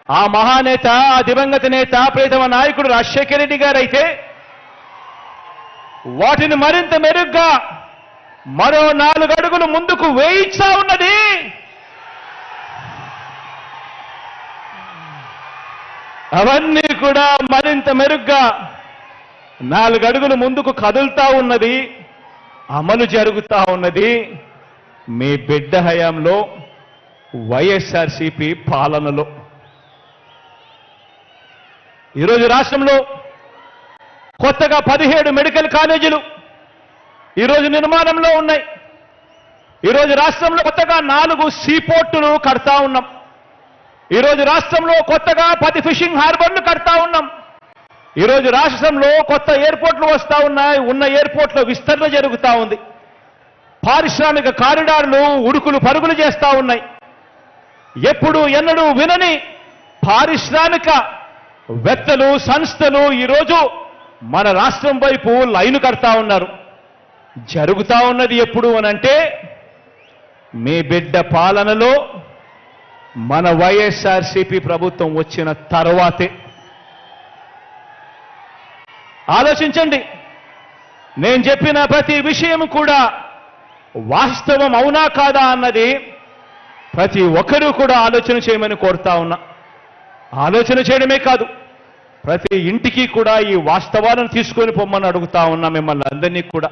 ఆ మహానేత, ఆ దివంగత నేత, ప్రియతమ నాయకుడు రాజశేఖర రెడ్డి గారైతే వాటిని మరింత మెరుగ్గా మరో 4 అడుగులు ముందుకు వేయిస్తా ఉన్నది అవన్నీ కూడా మరింత మెరుగ్గా 4 అడుగులు ముందుకు కదులుతా ఉన్నది, అమలు జరుగుతా ఉన్నది మీ బిడ్డ హయాంలో, వైఎస్ఆర్సీపీ పాలనలో. ఈరోజు రాష్ట్రంలో కొత్తగా 17 మెడికల్ కాలేజీలు ఈరోజు నిర్మాణంలో ఉన్నాయి. ఈరోజు రాష్ట్రంలో కొత్తగా 4 సీపోర్టులు కడతా ఉన్నాం. ఈరోజు రాష్ట్రంలో కొత్తగా 10 ఫిషింగ్ హార్బర్లు కడతా ఉన్నాం. ఈరోజు రాష్ట్రంలో కొత్త ఎయిర్పోర్ట్లు వస్తా ఉన్నాయి. ఉన్న ఎయిర్పోర్ట్లో విస్తరణ జరుగుతూ ఉంది. పారిశ్రామిక కారిడార్లు ఉడుకులు పరుగులు చేస్తా ఉన్నాయి. ఎప్పుడు ఎన్నడూ వినని పారిశ్రామిక వేత్తలు, సంస్థలు ఈరోజు మన రాష్ట్రం వైపు లైను కడతా ఉన్నారు. జరుగుతా ఉన్నది ఎప్పుడు అనంటే మీ బిడ్డ పాలనలో, మన వైఎస్ఆర్సీపీ ప్రభుత్వం వచ్చిన తర్వాతే. ఆలోచించండి. నేను చెప్పిన ప్రతి విషయం కూడా వాస్తవం అవునా కాదా అన్నది ప్రతి ఒక్కరూ కూడా ఆలోచన చేయమని కోరుతా ఉన్నా. ఆలోచన చేయడమే కాదు, ప్రతి ఇంటికి కూడా ఈ వాస్తవాలను తీసుకొని పొమ్మని అడుగుతా ఉన్నా మిమ్మల్ని అందరినీ కూడా.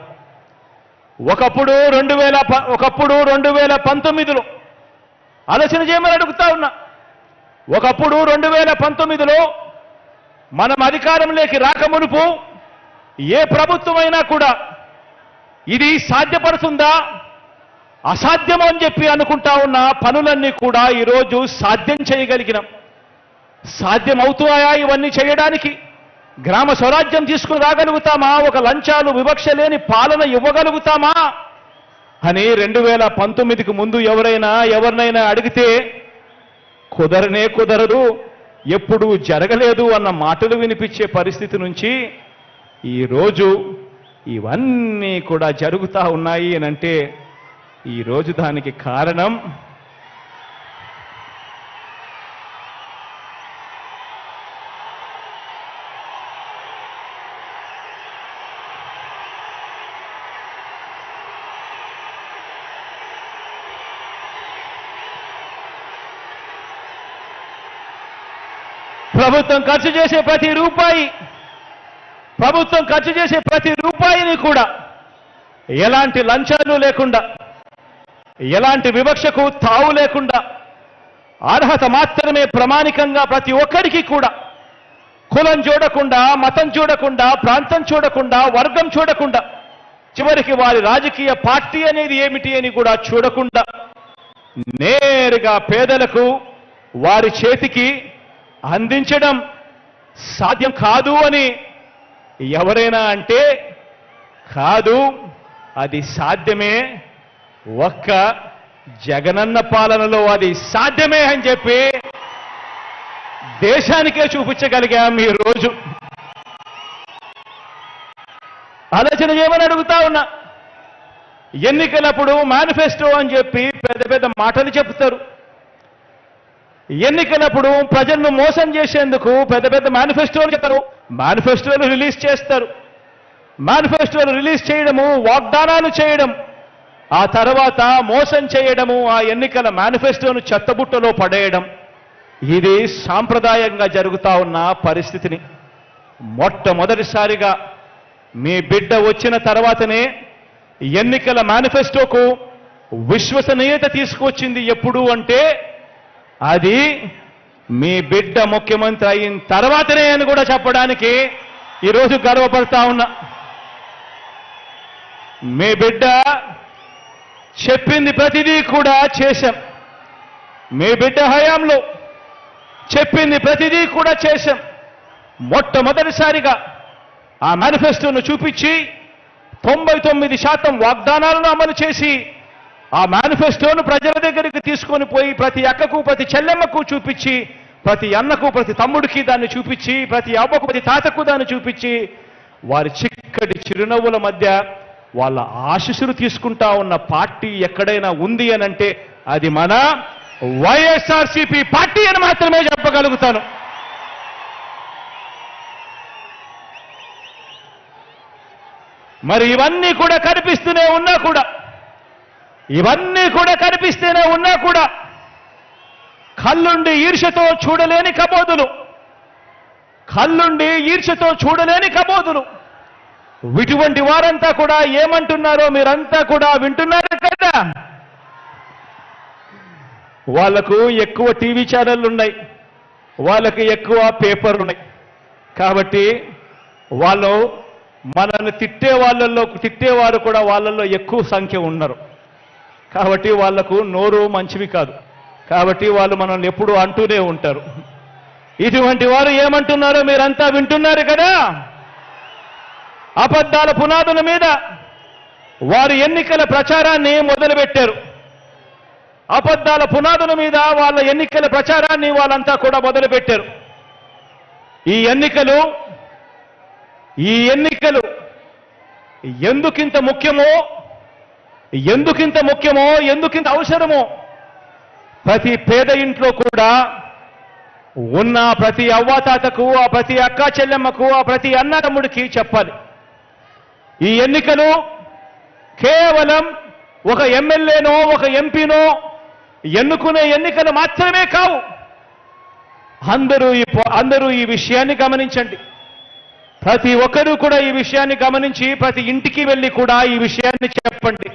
ఒకప్పుడు 2019లో ఆలోచన చేయమని అడుగుతా ఉన్నా. ఒకప్పుడు 2019లో మనం అధికారంలోకి రాకమునుపు ఏ ప్రభుత్వమైనా కూడా ఇది సాధ్యపడుతుందా అసాధ్యం అని చెప్పి అనుకుంటా ఉన్న పనులన్నీ కూడా ఈరోజు సాధ్యం చేయగలిగినాం. సాధ్యమవుతాయా ఇవన్నీ చేయడానికి? గ్రామ స్వరాజ్యం తీసుకుని రాగలుగుతామా? ఒక లంచాలు వివక్ష లేని పాలన ఇవ్వగలుగుతామా అని 2019కి ముందు ఎవరినైనా అడిగితే కుదరనే కుదరదు, ఎప్పుడూ జరగలేదు అన్న మాటలు వినిపించే పరిస్థితి నుంచి ఈరోజు ఇవన్నీ కూడా జరుగుతూ ఉన్నాయి అనంటే ఈరోజు దానికి కారణం ప్రభుత్వం ఖర్చు చేసే ప్రతి రూపాయిని కూడా ఎలాంటి లంచాలు లేకుండా, ఎలాంటి వివక్షకు తావు లేకుండా, అర్హత మాత్రమే ప్రామాణికంగా ప్రతి ఒక్కరికి కూడా కులం చూడకుండా, మతం చూడకుండా, ప్రాంతం చూడకుండా, వర్గం చూడకుండా, చివరికి వారి రాజకీయ పార్టీ అనేది ఏమిటి అని కూడా చూడకుండా నేరుగా పేదలకు వారి చేతికి అందించడం సాధ్యం కాదు అని ఎవరైనా అంటే కాదు, అది సాధ్యమే. ఒక్క జగనన్న పాలనలో అది సాధ్యమే అని చెప్పి దేశానికే చూపించగలిగాం ఈ రోజు. ఆలోచన చేయమని అడుగుతా ఉన్నా. ఎన్నికలప్పుడు మేనిఫెస్టో అని చెప్పి పెద్ద పెద్ద మాటలు చెప్తారు. ఎన్నికలప్పుడు ప్రజలను మోసం చేసేందుకు పెద్ద పెద్ద మేనిఫెస్టోలు చెప్తారు, మేనిఫెస్టోలు రిలీజ్ చేస్తారు. మేనిఫెస్టోలు రిలీజ్ చేయడము, వాగ్దానాలు చేయడం, ఆ తర్వాత మోసం చేయడము, ఆ ఎన్నికల మేనిఫెస్టోను చెత్తబుట్టలో పడేయడం, ఇది సాంప్రదాయంగా జరుగుతా ఉన్న పరిస్థితిని మొట్టమొదటిసారిగా మీ బిడ్డ వచ్చిన తర్వాతనే ఎన్నికల మేనిఫెస్టోకు విశ్వసనీయత తీసుకొచ్చింది. ఎప్పుడు అంటే అది మీ బిడ్డ ముఖ్యమంత్రి అయిన తర్వాతనే అని కూడా చెప్పడానికి ఈరోజు గర్వపడతా ఉన్నా. మీ బిడ్డ చెప్పింది ప్రతిదీ కూడా చేశాం. మీ బిడ్డ హయాంలో చెప్పింది ప్రతిదీ కూడా చేశాం. మొట్టమొదటిసారిగా ఆ మేనిఫెస్టోను చూపించి 99% వాగ్దానాలను అమలు చేసి ఆ మేనిఫెస్టోను ప్రజల దగ్గరికి తీసుకొని పోయి ప్రతి అక్కకు, ప్రతి చెల్లెమ్మకు చూపించి, ప్రతి అన్నకు, ప్రతి తమ్ముడికి దాన్ని చూపించి, ప్రతి అవ్వకు, ప్రతి తాతకు దాన్ని చూపించి, వారి చిక్కటి చిరునవ్వుల మధ్య వాళ్ళ ఆశీస్సులు తీసుకుంటా ఉన్న పార్టీ ఎక్కడైనా ఉంది అనంటే అది మన వైఎస్ఆర్సీపీ పార్టీ అని మాత్రమే చెప్పగలుగుతాను. మరి ఇవన్నీ కూడా కనిపిస్తూనే ఉన్నా కూడా కళ్ళుండి ఈర్ష్యతో చూడలేని కబోదులు ఇటువంటి వారంతా కూడా ఏమంటున్నారో మీరంతా కూడా వింటున్నారు కదా. వాళ్లకు ఎక్కువ టీవీ ఛానళ్ళు ఉన్నాయి, వాళ్ళకి ఎక్కువ పేపర్లు ఉన్నాయి. కాబట్టి వాళ్ళు మనల్ని తిట్టేవారు కూడా వాళ్ళల్లో ఎక్కువ సంఖ్య ఉన్నారు. కాబట్టి వాళ్లకు నోరు మంచివి కాదు. కాబట్టి వాళ్ళు మనల్ని ఎప్పుడూ అంటూనే ఉంటారు. ఇటువంటి వారు ఏమంటున్నారో మీరంతా వింటున్నారు కదా. అబద్ధాల పునాదుల మీద వారు ఎన్నికల ప్రచారాన్ని మొదలుపెట్టారు. అబద్ధాల పునాదుల మీద వాళ్ళ ఎన్నికల ప్రచారాన్ని వాళ్ళంతా కూడా మొదలుపెట్టారు. ఈ ఎన్నికలు ఎందుకింత ముఖ్యమో, ఎందుకింత అవసరమో ప్రతి పేద ఇంట్లో కూడా ఉన్న ప్రతి అవ్వాతాతకు, ఆ ప్రతి అక్కా చెల్లెమ్మకు, ఆ ప్రతి అన్న తమ్ముడికి చెప్పాలి. ఈ ఎన్నికలు కేవలం ఒక ఎమ్మెల్యేనో, ఒక ఎంపీనో ఎన్నుకునే ఎన్నికలు మాత్రమే కావు. అందరూ ఈ విషయాన్ని గమనించండి. ప్రతి ఒక్కరూ కూడా ఈ విషయాన్ని గమనించి ప్రతి ఇంటికి వెళ్ళి కూడా ఈ విషయాన్ని చెప్పండి.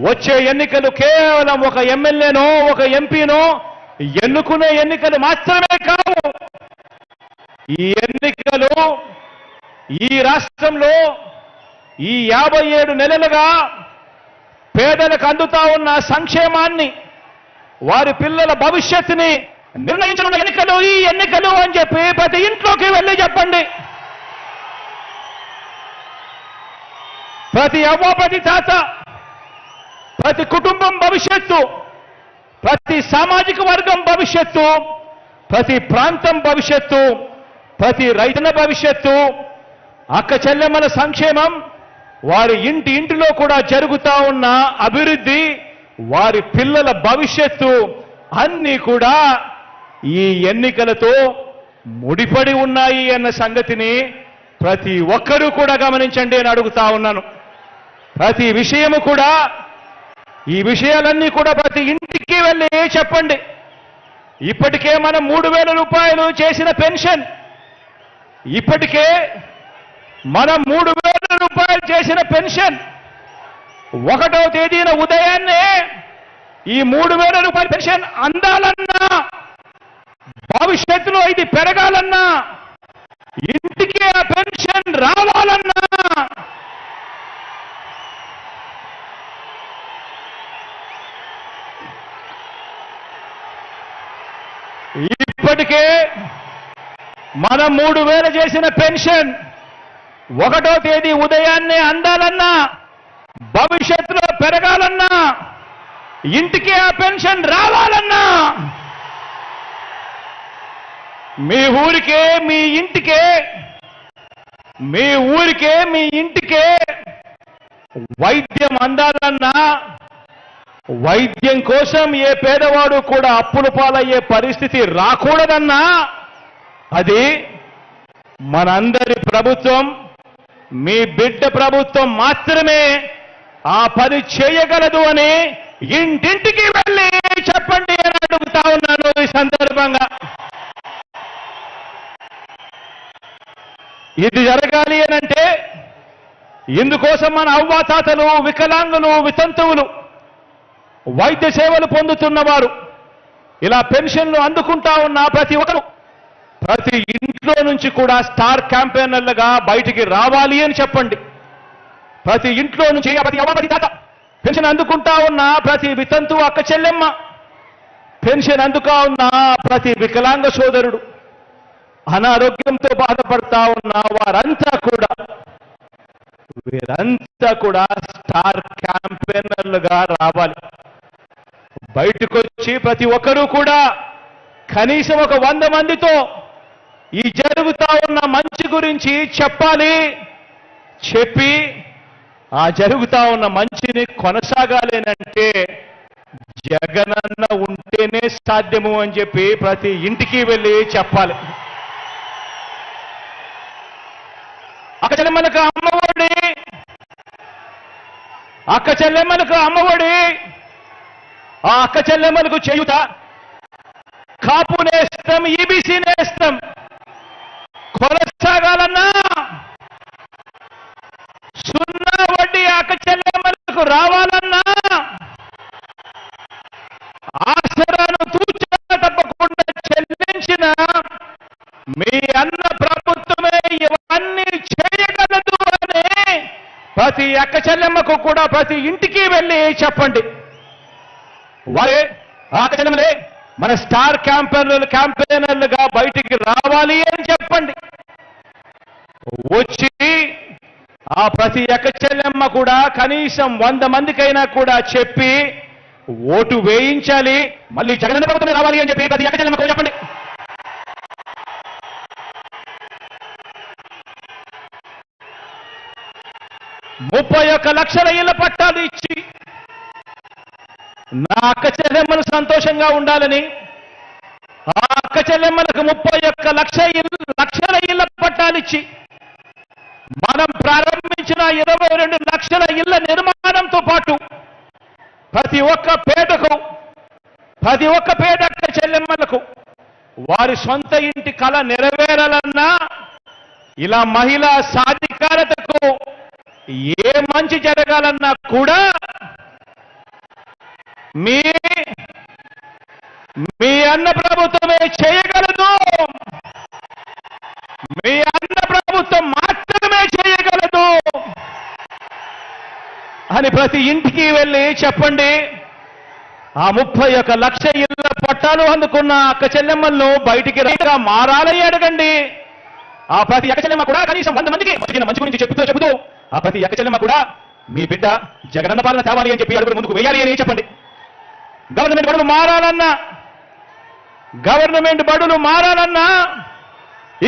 వచ్చే ఎన్నికలు కేవలం ఒక ఎమ్మెల్యేనో ఒక ఎంపీనో ఎన్నుకునే ఎన్నికలు మాత్రమే కావు. ఈ ఎన్నికలు ఈ రాష్ట్రంలో ఈ 57 నెలలుగా పేదలకు అందుతా ఉన్న సంక్షేమాన్ని, వారి పిల్లల భవిష్యత్తుని నిర్ణయించనున్న ఎన్నికలు ఈ ఎన్నికలు అని చెప్పి ప్రతి ఇంట్లోకి వెళ్ళి చెప్పండి. ప్రతి అవ్వ, ప్రతి తాత, ప్రతి కుటుంబం భవిష్యత్తు, ప్రతి సామాజిక వర్గం భవిష్యత్తు, ప్రతి ప్రాంతం భవిష్యత్తు, ప్రతి రైతుల భవిష్యత్తు, అక్క చెల్లెమ్మల సంక్షేమం, వారి ఇంటిలో కూడా జరుగుతా ఉన్న అభివృద్ధి, వారి పిల్లల భవిష్యత్తు అన్నీ కూడా ఈ ఎన్నికలతో ముడిపడి ఉన్నాయి అన్న సంగతిని ప్రతి ఒక్కరూ కూడా గమనించండి అని అడుగుతా ఉన్నాను. ప్రతి విషయము కూడా, ఈ విషయాలన్నీ కూడా ప్రతి ఇంటికి వెళ్ళి చెప్పండి. ఇప్పటికే మనం 3,000 రూపాయలు చేసిన పెన్షన్, ఇప్పటికే మనం 3,000 రూపాయలు చేసిన పెన్షన్ 1వ తేదీన ఉదయాన్నే ఈ 3,000 రూపాయల పెన్షన్ అందాలన్నా, భవిష్యత్తులో ఇది పెరగాలన్నా, ఇంటికి ఆ పెన్షన్ రావాలన్నా ఇప్పటికే మనం 3,000 చేసిన పెన్షన్ 1వ తేదీ ఉదయాన్నే అందాలన్నా, భవిష్యత్తులో పెరగాలన్నా, ఇంటికి ఆ పెన్షన్ రావాలన్నా, మీ ఊరికే మీ ఇంటికే వైద్యం అందాలన్నా, వైద్యం కోసం ఏ పేదవాడు కూడా అప్పుల పాలయ్యే పరిస్థితి రాకూడదన్నా, అది మనందరి ప్రభుత్వం, మీ బిడ్డ ప్రభుత్వం మాత్రమే ఆ పని చేయగలదు అని ఇంటింటికి వెళ్ళి చెప్పండి అని అడుగుతా ఉన్నాను ఈ సందర్భంగా. ఇది జరగాలి అనంటే ఇందుకోసం మన అవ్వాతాతలు, వికలాంగులు, వితంతువులు, వైద్య సేవలు పొందుతున్నవారు, ఇలా పెన్షన్లు అందుకుంటా ఉన్న ప్రతి ఒక్కరు ప్రతి ఇంట్లో నుంచి కూడా స్టార్ క్యాంపెయినర్లుగా బయటికి రావాలి అని చెప్పండి. ప్రతి ఇంట్లో నుంచి ప్రతి అవ్వ, ప్రతి తాత, పెన్షన్ అందుకుంటా ఉన్న ప్రతి వితంతు అక్క చెల్లెమ్మ, పెన్షన్ అందుకా ఉన్న ప్రతి వికలాంగ సోదరుడు, అనారోగ్యంతో బాధపడతా ఉన్న వీరంతా కూడా స్టార్ క్యాంపెయినర్లుగా రావాలి. బయటకు వచ్చి ప్రతి ఒక్కరూ కూడా కనీసం ఒక 100 మందితో ఈ జరుగుతా ఉన్న మంచి గురించి చెప్పాలి. చెప్పి ఆ జరుగుతా ఉన్న మంచిని కొనసాగాలేనంటే జగనన్న ఉంటేనే సాధ్యము అని చెప్పి ప్రతి ఇంటికి వెళ్ళి చెప్పాలి. అక్క చెల్లెమ్మలకు అమ్మఒడి, ఆ అక్క చెల్లెమ్మలకు చేయుత, కాపు నేస్తం, ఈబీసీ నేస్తం కొనసాగాలన్నా, 0 వడ్డీ అక్క చెల్లెమ్మలకు రావాలన్నా, ఆసరాను తూచా తప్పకుండా చెల్లించిన మీ అన్న ప్రభుత్వమే ఇవన్నీ చేయగలదు అని ప్రతి అక్క చెల్లెమ్మకు కూడా ప్రతి ఇంటికి వెళ్ళి చెప్పండి. వారే అక్క చెల్లెమ్మలే మన స్టార్ క్యాంపెయినర్లుగా బయటికి రావాలి అని చెప్పండి. వచ్చి ఆ ప్రతి అక్క చెల్లెమ్మ కూడా కనీసం 100 మందికైనా కూడా చెప్పి ఓటు వేయించాలి, మళ్ళీ జగనన్న ప్రభుత్వమే రావాలి అని చెప్పి ప్రతి అక్క చెల్లెమ్మకు చెప్పండి. $31 లక్షల ఇళ్ల పట్టాలు ఇచ్చి నా అక్క చెల్లెమ్మలు సంతోషంగా ఉండాలని, ఆ అక్క చెల్లెమ్మలకు 31 లక్షల ఇళ్ల పట్టాలిచ్చి మనం ప్రారంభించిన 22 లక్షల ఇళ్ల నిర్మాణంతో పాటు ప్రతి ఒక్క పేద అక్క చెల్లెమ్మలకు వారి సొంత ఇంటి కల నెరవేరాలన్నా, ఇలా మహిళా సాధికారతకు ఏ మంచి జరగాలన్నా కూడా మీ అన్న ప్రభుత్వమే చేయగలదు. మీ అన్న ప్రభుత్వం మాత్రమే చేయగలదు అని ప్రతి ఇంటికి వెళ్ళి చెప్పండి. ఆ 31 లక్ష ఇళ్ల పట్టాలు అందుకున్న అక్క చెల్లెమ్మలను బయటికి రైతుగా మారాలని అడగండి. ఆ ప్రతి అక్క చెల్లెమ్మ కూడా కనీసం 100 మందికి మంచి గురించి చెబుతూ ఆ ప్రతి అక్క చెల్లెమ్మ కూడా మీ బిడ్డ జగనన్న పాలన తేవాలి అని చెప్పి అడుగులు ముందుకు వేయాలి అని చెప్పండి. గవర్నమెంట్ బడులు మారాలన్నా,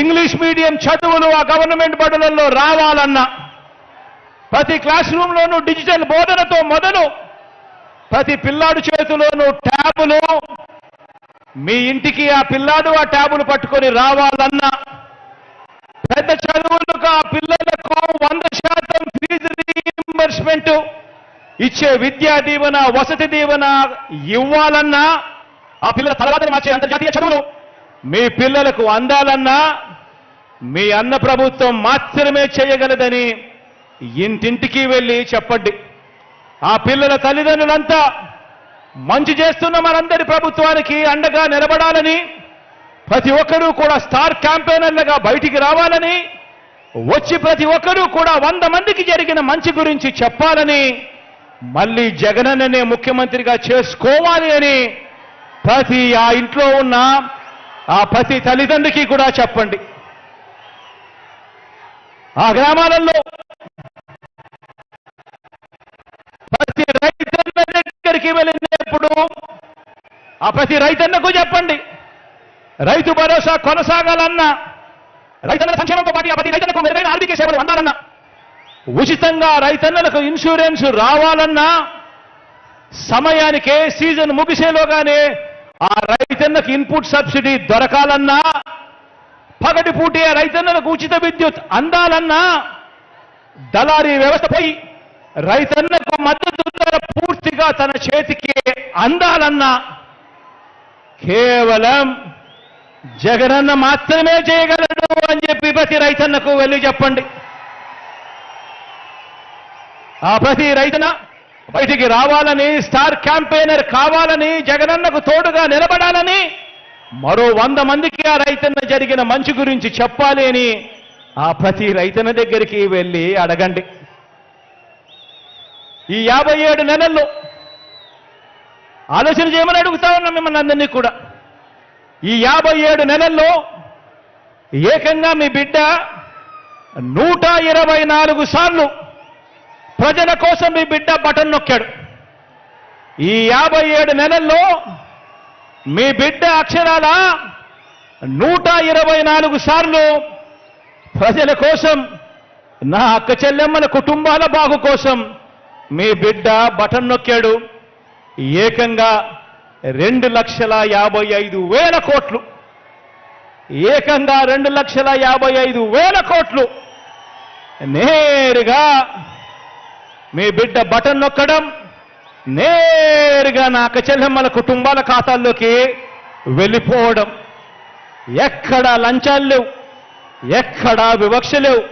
ఇంగ్లీష్ మీడియం చదువులు ఆ గవర్నమెంట్ బడులలో రావాలన్నా, ప్రతి క్లాస్ రూమ్లోనూ డిజిటల్ బోధనతో మొదలు ప్రతి పిల్లాడు చేతిలోనూ ట్యాబులు, మీ ఇంటికి ఆ పిల్లాడు ఆ ట్యాబులు పట్టుకొని రావాలన్నా, పెద్ద చదువులకు ఆ పిల్లలకు 100% ఫీజు రీయింబర్స్మెంట్ ఇచ్చే విద్యా దీవెన, వసతి దీవెన ఇవ్వాలన్నా, ఆ పిల్లల తర్వాతనే మార్చే అంతర్జాతీయ చదువులు మీ పిల్లలకు అందాలన్నా మీ అన్న ప్రభుత్వం మాత్రమే చేయగలదని ఇంటింటికి వెళ్ళి చెప్పండి. ఆ పిల్లల తల్లిదండ్రులంతా మంచి చేస్తున్న మనందరి ప్రభుత్వానికి అండగా నిలబడాలని, ప్రతి ఒక్కరూ కూడా స్టార్ క్యాంపెయినర్లుగా బయటికి రావాలని, వచ్చి ప్రతి ఒక్కరూ కూడా 100 మందికి జరిగిన మంచి గురించి చెప్పాలని, మళ్ళీ జగనన్ననే ముఖ్యమంత్రిగా చేసుకోవాలి అని ప్రతి ఆ ఇంట్లో ఉన్న ఆ ప్రతి తల్లిదండ్రికి కూడా చెప్పండి. ఆ గ్రామాలలో ప్రతి రైతన్న దగ్గరికి వెళ్ళినప్పుడు ఆ ప్రతి రైతన్నకు చెప్పండి, రైతు భరోసా కొనసాగాలన్నా, రైతన్నల సంక్షేమంతో పాటు ఆ ప్రతి రైతన్నకు మెరుగైన ఆర్థిక సేవలు అందాలన్నా, ఉచితంగా రైతన్నలకు ఇన్సూరెన్స్ రావాలన్నా, సమయానికే సీజన్ ముగిసేలోగానే ఆ రైతన్నకు ఇన్పుట్ సబ్సిడీ దొరకాలన్నా, పగటిపూటే రైతన్నలకు ఉచిత విద్యుత్ అందాలన్నా, దళారీ వ్యవస్థ పోయి రైతన్నకు మద్దతు ధర పూర్తిగా తన చేతికి అందాలన్నా కేవలం జగనన్న మాత్రమే చేయగలడు అని చెప్పి ప్రతి రైతన్నకు వెళ్ళి చెప్పండి. ఆ ప్రతి రైతన్న బయటికి రావాలని, స్టార్ క్యాంపెయినర్ కావాలని, జగనన్నకు తోడుగా నిలబడాలని, మరో 100 మందికి ఆ రైతన్న జరిగిన మంచి గురించి చెప్పాలి అని ఆ ప్రతి రైతన్న దగ్గరికి వెళ్ళి అడగండి. ఈ 57 నెలల్లో ఆలోచన చేయమని అడుగుతా ఉన్నాం మిమ్మల్ని అందరినీ కూడా. ఈ 57 నెలల్లో ఏకంగా మీ బిడ్డ 124 సార్లు ప్రజల కోసం మీ బిడ్డ బటన్ నొక్కాడు. ఈ 57 నెలల్లో మీ బిడ్డ అక్షరాల 124 సార్లు ప్రజల కోసం, నా అక్క చెల్లెమ్మల కుటుంబాల బాగు కోసం మీ బిడ్డ బటన్ నొక్కాడు. ఏకంగా 2,55,000 కోట్లు, ఏకంగా 2,55,000 కోట్లు నేరుగా మీ బిడ్డ బటన్ నొక్కడం, నేరుగా నా అక్క చెల్లెమ్మల కుటుంబాల ఖాతాల్లోకి వెళ్ళిపోవడం. ఎక్కడా లంచాలు లేవు, ఎక్కడా వివక్ష లేవు,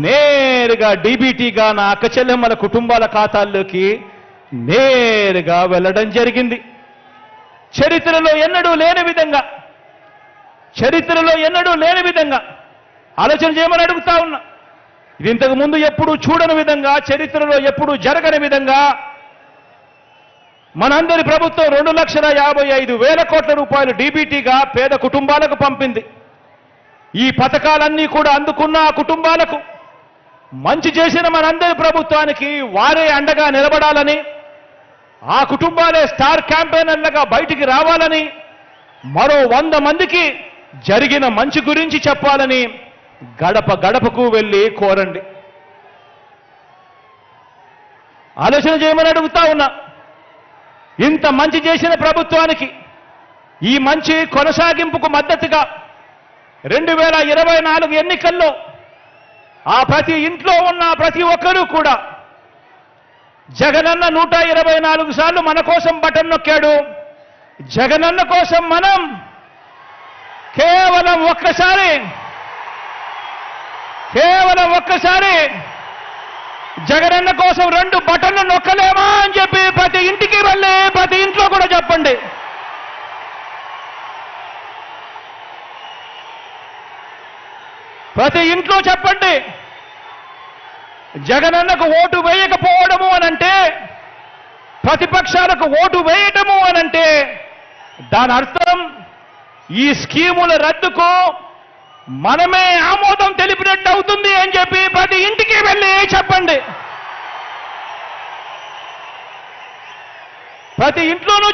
నేరుగా డీబీటీగా నా అక్క చెల్లెమ్మల కుటుంబాల ఖాతాల్లోకి నేరుగా వెళ్ళడం జరిగింది. చరిత్రలో ఎన్నడూ లేని విధంగా ఆలోచన చేయమని అడుగుతా ఉన్నా. ఇది ఇంతకు ముందు ఎప్పుడూ చూడని విధంగా, చరిత్రలో ఎప్పుడూ జరగని విధంగా మనందరి ప్రభుత్వం 2,55,000 కోట్ల రూపాయలు డీబీటీగా పేద కుటుంబాలకు పంపింది. ఈ పథకాలన్నీ కూడా అందుకున్న ఆ కుటుంబాలకు మంచి చేసిన మనందరి ప్రభుత్వానికి వారే అండగా నిలబడాలని, ఆ కుటుంబాలే స్టార్ క్యాంపెయినర్లుగా బయటికి రావాలని, మరో 100 మందికి జరిగిన మంచి గురించి చెప్పాలని గడప గడపకు వెళ్ళి కోరండి. ఆలోచన చేయమని అడుగుతా ఉన్నా. ఇంత మంచి చేసిన ప్రభుత్వానికి ఈ మంచి కొనసాగింపుకు మద్దతుగా 2024 ఎన్నికల్లో ఆ ప్రతి ఇంట్లో ఉన్న ప్రతి ఒక్కరూ కూడా జగనన్న 124 సార్లు మన కోసం బటన్ నొక్కాడు. జగనన్న కోసం మనం కేవలం ఒక్కసారి జగనన్న కోసం 2 బటన్లు నొక్కలేమా అని చెప్పి ప్రతి ఇంటికి వెళ్ళి ప్రతి ఇంట్లో కూడా చెప్పండి. ప్రతి ఇంట్లో చెప్పండి. జగనన్నకు ఓటు వేయకపోవడము అనంటే, ప్రతిపక్షాలకు ఓటు వేయటము అనంటే దాని అర్థం ఈ స్కీముల రద్దుకు మనమే ఆమోదం తెలిపినట్టు అవుతుంది అని చెప్పి ప్రతి ఇంటికి వెళ్ళి చెప్పండి. ప్రతి ఇంట్లోనూ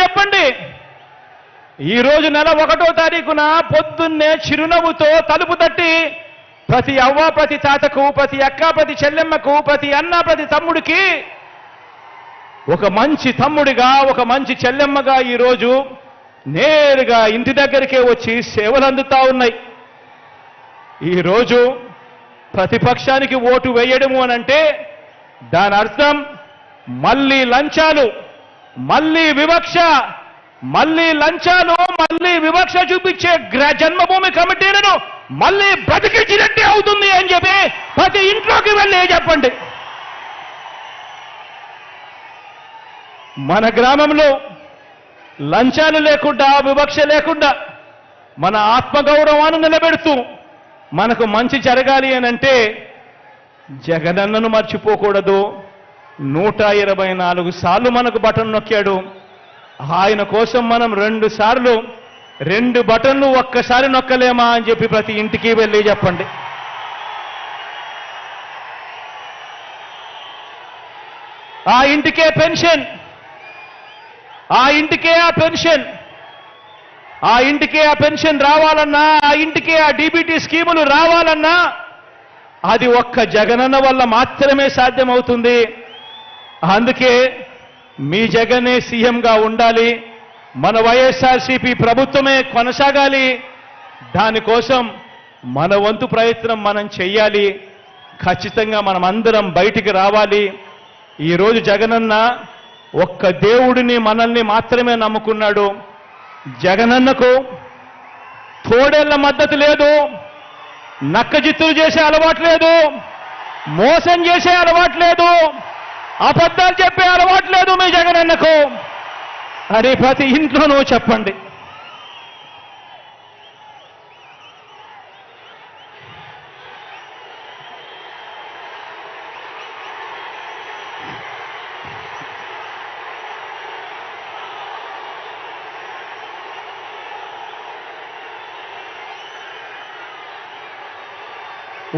చెప్పండి. ఈరోజు నెల 1వ తారీఖున పొద్దున్నే చిరునవ్వుతో తలుపు తట్టి ప్రతి అవ్వ, ప్రతి తాతకు, ప్రతి అక్క, ప్రతి చెల్లెమ్మకు, ప్రతి అన్న, ప్రతి తమ్ముడికి ఒక మంచి తమ్ముడిగా, ఒక మంచి చెల్లెమ్మగా ఈరోజు నేరుగా ఇంటి దగ్గరికే వచ్చి సేవలు అందుతా ఉన్నాయి. ఈరోజు ప్రతిపక్షానికి ఓటు వేయడము అనంటే దాని అర్థం మళ్ళీ లంచాలు, మళ్ళీ వివక్ష చూపించే జన్మభూమి కమిటీలను మళ్ళీ బతికించినట్టే అవుతుంది అని చెప్పి ప్రతి ఇంట్లోకి వెళ్ళి చెప్పండి. మన గ్రామంలో లంచాలు లేకుండా, వివక్ష లేకుండా మన ఆత్మగౌరవాన్ని నిలబెడుతూ మనకు మంచి జరగాలి అనంటే జగనన్నను మర్చిపోకూడదు. 124 సార్లు మనకు బటన్ నొక్కాడు. ఆయన కోసం మనం 2 సార్లు 2 బటన్లు ఒక్కసారి నొక్కలేమా అని చెప్పి ప్రతి ఇంటికి వెళ్ళి చెప్పండి. ఆ ఇంటికే పెన్షన్, ఆ పెన్షన్ రావాలన్నా, ఆ ఇంటికే ఆ డీబీటీ స్కీములు రావాలన్నా అది ఒక్క జగనన్న వల్ల మాత్రమే సాధ్యమవుతుంది. అందుకే మీ జగనే సీఎంగా ఉండాలి, మన వైఎస్ఆర్సీపీ ప్రభుత్వమే కొనసాగాలి. దానికోసం మన వంతు ప్రయత్నం మనం చెయ్యాలి. ఖచ్చితంగా మనం అందరం బయటికి రావాలి. ఈరోజు జగనన్న ఒక్క దేవుడిని, మనల్ని మాత్రమే నమ్ముకున్నాడు. జగనన్నకు తోడేళ్ల మద్దతు లేదు, నక్కజిత్తులు చేసే అలవాటు లేదు, మోసం చేసే అలవాటు లేదు, అబద్ధాలు చెప్పే అలవాటు లేదు మీ జగనన్నకు అని ప్రతి ఇంట్లోనూ చెప్పండి.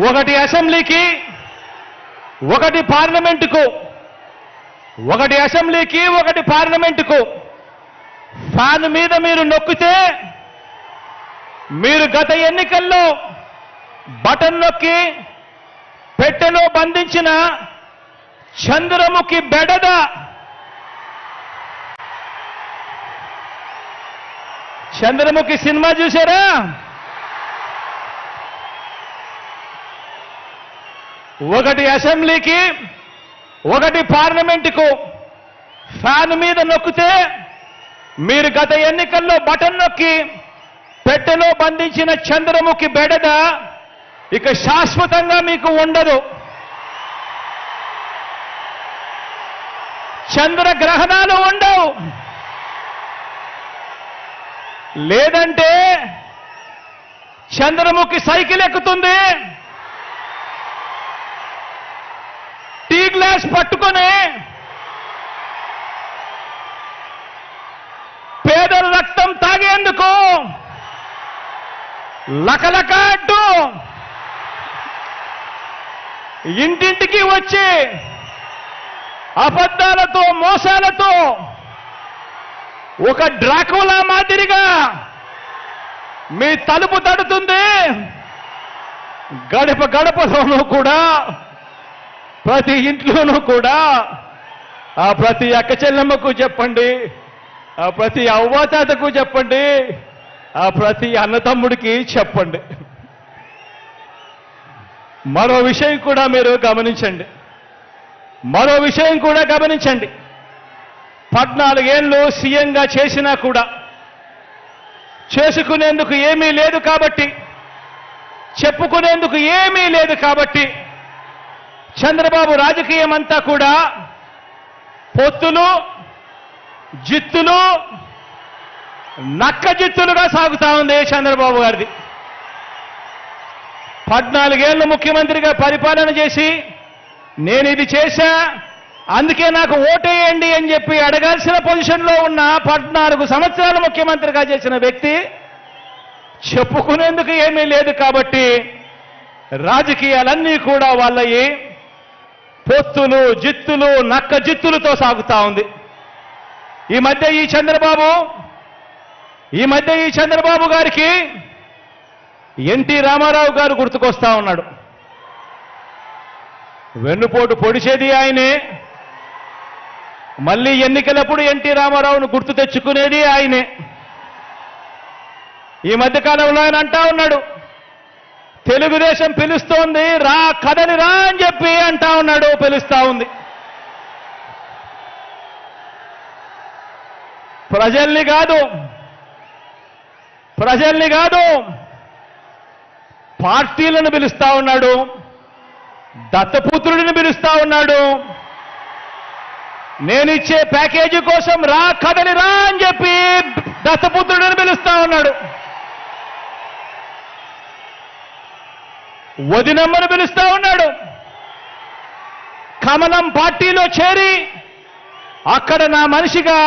ఒకటి అసెంబ్లీకి, ఒకటి పార్లమెంటుకు ఫ్యాన్ మీద మీరు నొక్కితే, మీరు గత ఎన్నికల్లో బటన్ నొక్కి పెట్టెలో బంధించిన చంద్రముఖి బెడద, చంద్రముఖి సినిమా చూసారా? ఒకటి అసెంబ్లీకి, ఒకటి పార్లమెంటుకు ఫ్యాన్ మీద నొక్కితే, మీరు గత ఎన్నికల్లో బటన్ నొక్కి పెట్టెలో బంధించిన చంద్రముఖి బెడద ఇక శాశ్వతంగా మీకు ఉండదు. చంద్రగ్రహణాలు ఉండవు. లేదంటే చంద్రముఖి సైకిల్ ఎక్కుతుంది, టీ గ్లాస్ పట్టుకొని పేదల రక్తం తాగేందుకు లకలక అంటూ ఇంటింటికి వచ్చి అబద్ధాలతో, మోసాలతో ఒక డ్రాకులా మాదిరిగా మీ తలుపు తడుతుంది. గడప గడపలోనూ కూడా, ప్రతి ఇంట్లోనూ కూడా ఆ ప్రతి అక్క చెల్లెమ్మకు చెప్పండి, ఆ ప్రతి అవ్వాతాతకు చెప్పండి, ఆ ప్రతి అన్నతమ్ముడికి చెప్పండి. మరో విషయం కూడా మీరు గమనించండి. 14 ఏళ్ళు సీఎంగా చేసినా కూడా చేసుకునేందుకు ఏమీ లేదు కాబట్టి, చెప్పుకునేందుకు ఏమీ లేదు కాబట్టి చంద్రబాబు రాజకీయం అంతా కూడా పొత్తులు, జిత్తులు, నక్క జిత్తులుగా సాగుతా ఉంది చంద్రబాబు గారిది. 14 ఏళ్ళు ముఖ్యమంత్రిగా పరిపాలన చేసి నేను ఇది చేశా, అందుకే నాకు ఓటేయండి అని చెప్పి అడగాల్సిన పొజిషన్లో ఉన్న 14 సంవత్సరాలు ముఖ్యమంత్రిగా చేసిన వ్యక్తి చెప్పుకునేందుకు ఏమీ లేదు కాబట్టి రాజకీయాలన్నీ కూడా వాళ్ళయి పొత్తులు, జిత్తులు, నక్క జిత్తులతో సాగుతా ఉంది. ఈ మధ్య ఈ చంద్రబాబు గారికి ఎన్టీ రామారావు గారు గుర్తుకొస్తా ఉన్నాడు. వెన్నుపోటు పొడిచేది ఆయనే, మళ్ళీ ఎన్నికలప్పుడు ఎన్టీ రామారావును గుర్తు తెచ్చుకునేది ఆయనే. ఈ మధ్యకాలంలో ఆయన అంటా ఉన్నాడు, తెలుగుదేశం పిలుస్తోంది, రా కదలి రా అని చెప్పి అంటా ఉన్నాడు, పిలుస్తా ఉంది. ప్రజల్ని కాదు పార్టీలను పిలుస్తా ఉన్నాడు, దత్తపుత్రుడిని పిలుస్తా ఉన్నాడు. నేనిచ్చే ప్యాకేజీ కోసం రా కదలి రా అని చెప్పి దత్తపుత్రుడిని పిలుస్తా ఉన్నాడు. వదినమ్మను పిలుస్తా ఉన్నాడు. కమలం పార్టీలో చేరి అక్కడ నా మనిషిగా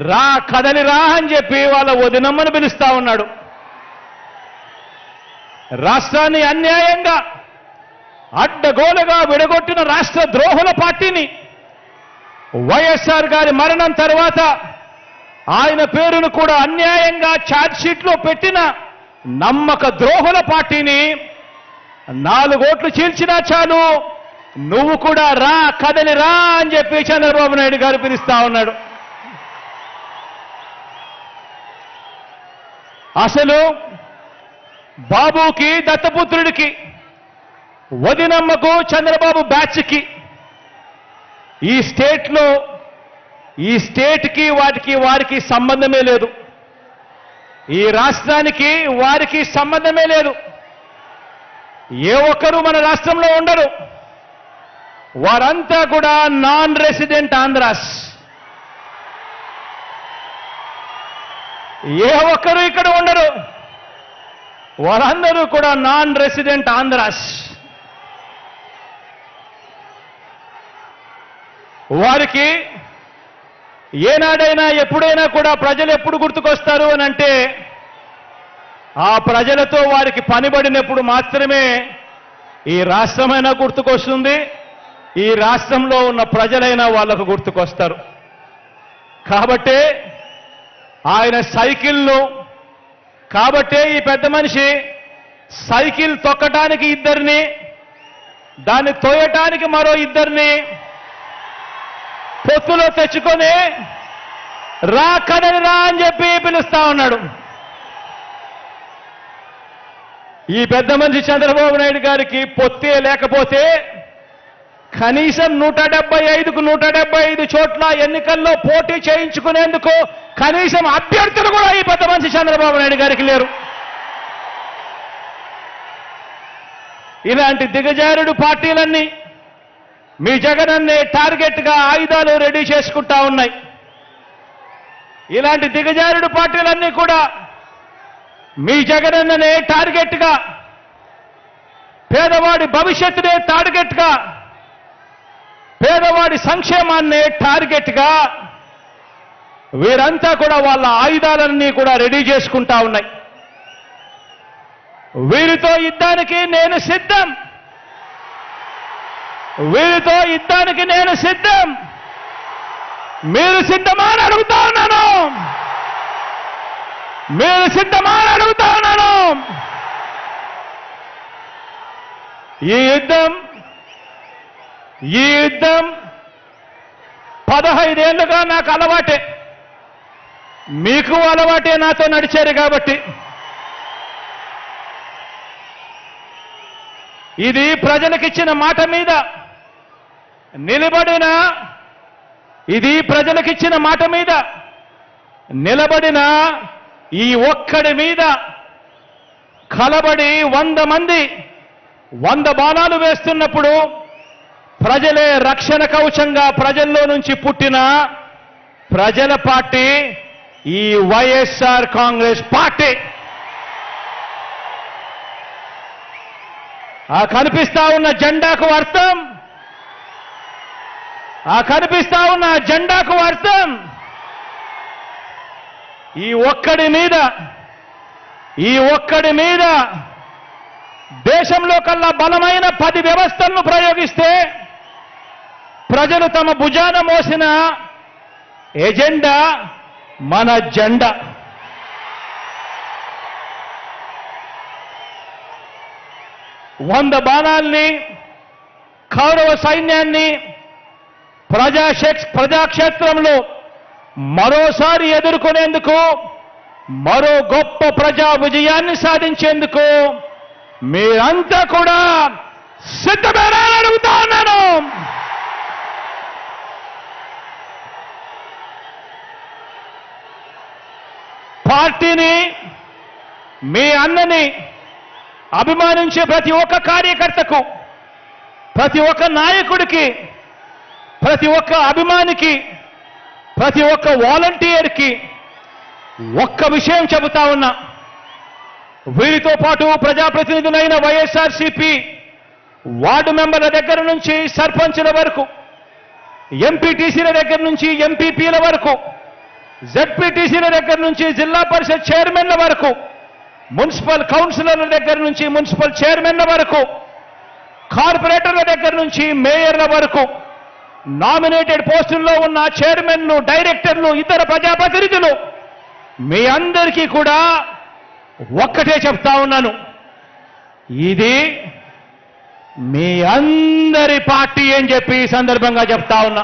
రా కదలి రా అని చెప్పి వాళ్ళ వదినమ్మను పిలుస్తా ఉన్నాడు. రాష్ట్రాన్ని అన్యాయంగా అడ్డగోలుగా విడగొట్టిన రాష్ట్ర ద్రోహుల పార్టీని వైఎస్ఆర్ గారి మరణం తర్వాత ఆయన పేరును కూడా అన్యాయంగా ఛార్జ్షీట్లో పెట్టిన నమ్మక ద్రోహుల పార్టీని 4 ఓట్లు చీల్చినా చాలు, నువ్వు కూడా రా కదలి రా అని చెప్పి చంద్రబాబు నాయుడు గారు పిలుస్తా ఉన్నాడు. అసలు బాబుకి, దత్తపుత్రుడికి, వదినమ్మకు, చంద్రబాబు బ్యాచ్కి ఈ స్టేట్కి వారికి సంబంధమే లేదు. ఈ రాష్ట్రానికి వారికి సంబంధమే లేదు. ఏ ఒక్కరూ మన రాష్ట్రంలో ఉండరు. వారంతా కూడా నాన్ రెసిడెంట్ ఆంధ్రాస్. ఏ ఒక్కరూ ఇక్కడ ఉండరు. వారందరూ కూడా నాన్ రెసిడెంట్ ఆంధ్రాస్. వారికి ఏనాడైనా ఎప్పుడైనా కూడా ప్రజలు ఎప్పుడు గుర్తుకొస్తారు అని అంటే ఆ ప్రజలతో వారికి పనిబడినప్పుడు మాత్రమే ఈ రాష్ట్రమైనా గుర్తుకొస్తుంది, ఈ రాష్ట్రంలో ఉన్న ప్రజలైనా వాళ్ళకు గుర్తుకొస్తారు. కాబట్టే ఆయన కాబట్టే ఈ పెద్ద మనిషి సైకిల్ తొక్కటానికి 2, దాన్ని తోయటానికి మరో 2 పొత్తులో తెచ్చుకొని రా కదలి రా అని చెప్పి పిలుస్తా ఉన్నాడు. ఈ పెద్ద మనిషి చంద్రబాబు నాయుడు గారికి పొత్తే లేకపోతే కనీసం 175కు 175 చోట్ల ఎన్నికల్లో పోటీ చేయించుకునేందుకు కనీసం అభ్యర్థులు కూడా ఈ పెద్ద మనిషి చంద్రబాబు నాయుడు గారికి లేరు. ఇలాంటి దిగజారుడు పార్టీలన్నీ మీ జగనన్నే టార్గెట్గా ఆయుధాలు రెడీ చేసుకుంటా ఉన్నాయి. ఇలాంటి దిగజారుడు పార్టీలన్నీ కూడా మీ జగనన్ననే టార్గెట్గా, పేదవాడి భవిష్యత్తునే టార్గెట్గా, పేదవాడి సంక్షేమాన్నే టార్గెట్గా వీరంతా కూడా వాళ్ళ ఆయుధాలన్నీ కూడా రెడీ చేసుకుంటా ఉన్నాయి. వీరితో యుద్ధానికి నేను సిద్ధం. వీరితో యుద్ధానికి నేను సిద్ధం. మీరు సిద్ధమా అని అడుగుతా ఉన్నాను. మీరు సిద్ధమా అని అడుగుతా ఉన్నాను. ఈ యుద్ధం 15 ఏళ్లుగా నాకు అలవాటే, మీకు అలవాటే నాతో నడిచారు కాబట్టి. ఇది ప్రజలకిచ్చిన మాట మీద నిలబడిన, ఈ ఒక్కడి మీద కలబడి 100 మంది 100 బాణాలు వేస్తున్నప్పుడు ప్రజలే రక్షణ కవచంగా ప్రజల్లో నుంచి పుట్టిన ప్రజల పార్టీ ఈ వైఎస్ఆర్ కాంగ్రెస్ పార్టీ. ఆ కనిపిస్తా ఉన్న జెండాకు అర్థం, ఆ కనిపిస్తా ఉన్న జెండాకు అర్థం ఈ ఒక్కడి మీద దేశంలో కల్లా బలమైన 10 వ్యవస్థలను ప్రయోగిస్తే ప్రజలు తమ భుజాన మోసిన ఎజెండా మన జెండా. వంద బాణాల్ని, కౌరవ సైన్యాన్ని ప్రజాక్షేత్రంలో మరోసారి ఎదుర్కొనేందుకు, మరో గొప్ప ప్రజా విజయాన్ని సాధించేందుకు మీరంతా కూడా సిద్ధమేనని అడుగుతా ఉన్నాను. పార్టీని, మీ అన్నని అభిమానించే ప్రతి ఒక్క కార్యకర్తకు, ప్రతి ఒక్క నాయకుడికి, ప్రతి ఒక్క అభిమానికి, ప్రతి ఒక్క వాలంటీర్కి ఒక్క విషయం చెబుతా ఉన్నా. వీరితో పాటు ప్రజాప్రతినిధులైన వైఎస్ఆర్సీపీ వార్డు మెంబర్ల దగ్గర నుంచి సర్పంచుల వరకు, ఎంపీటీసీల దగ్గర నుంచి ఎంపీపీల వరకు, జెడ్పీటీసీల దగ్గర నుంచి జిల్లా పరిషత్ చైర్మన్ల వరకు, మున్సిపల్ కౌన్సిలర్ల దగ్గర నుంచి మున్సిపల్ చైర్మన్ల వరకు, కార్పొరేటర్ల దగ్గర నుంచి మేయర్ల వరకు, నామినేటెడ్ పోస్టుల్లో ఉన్న చైర్మన్లు, డైరెక్టర్లు, ఇతర ప్రజాప్రతినిధులు మీ అందరికీ కూడా ఒక్కటే చెప్తా ఉన్నాను. ఇది మీ అందరి పార్టీ అని చెప్పి ఈ సందర్భంగా చెప్తా ఉన్నా.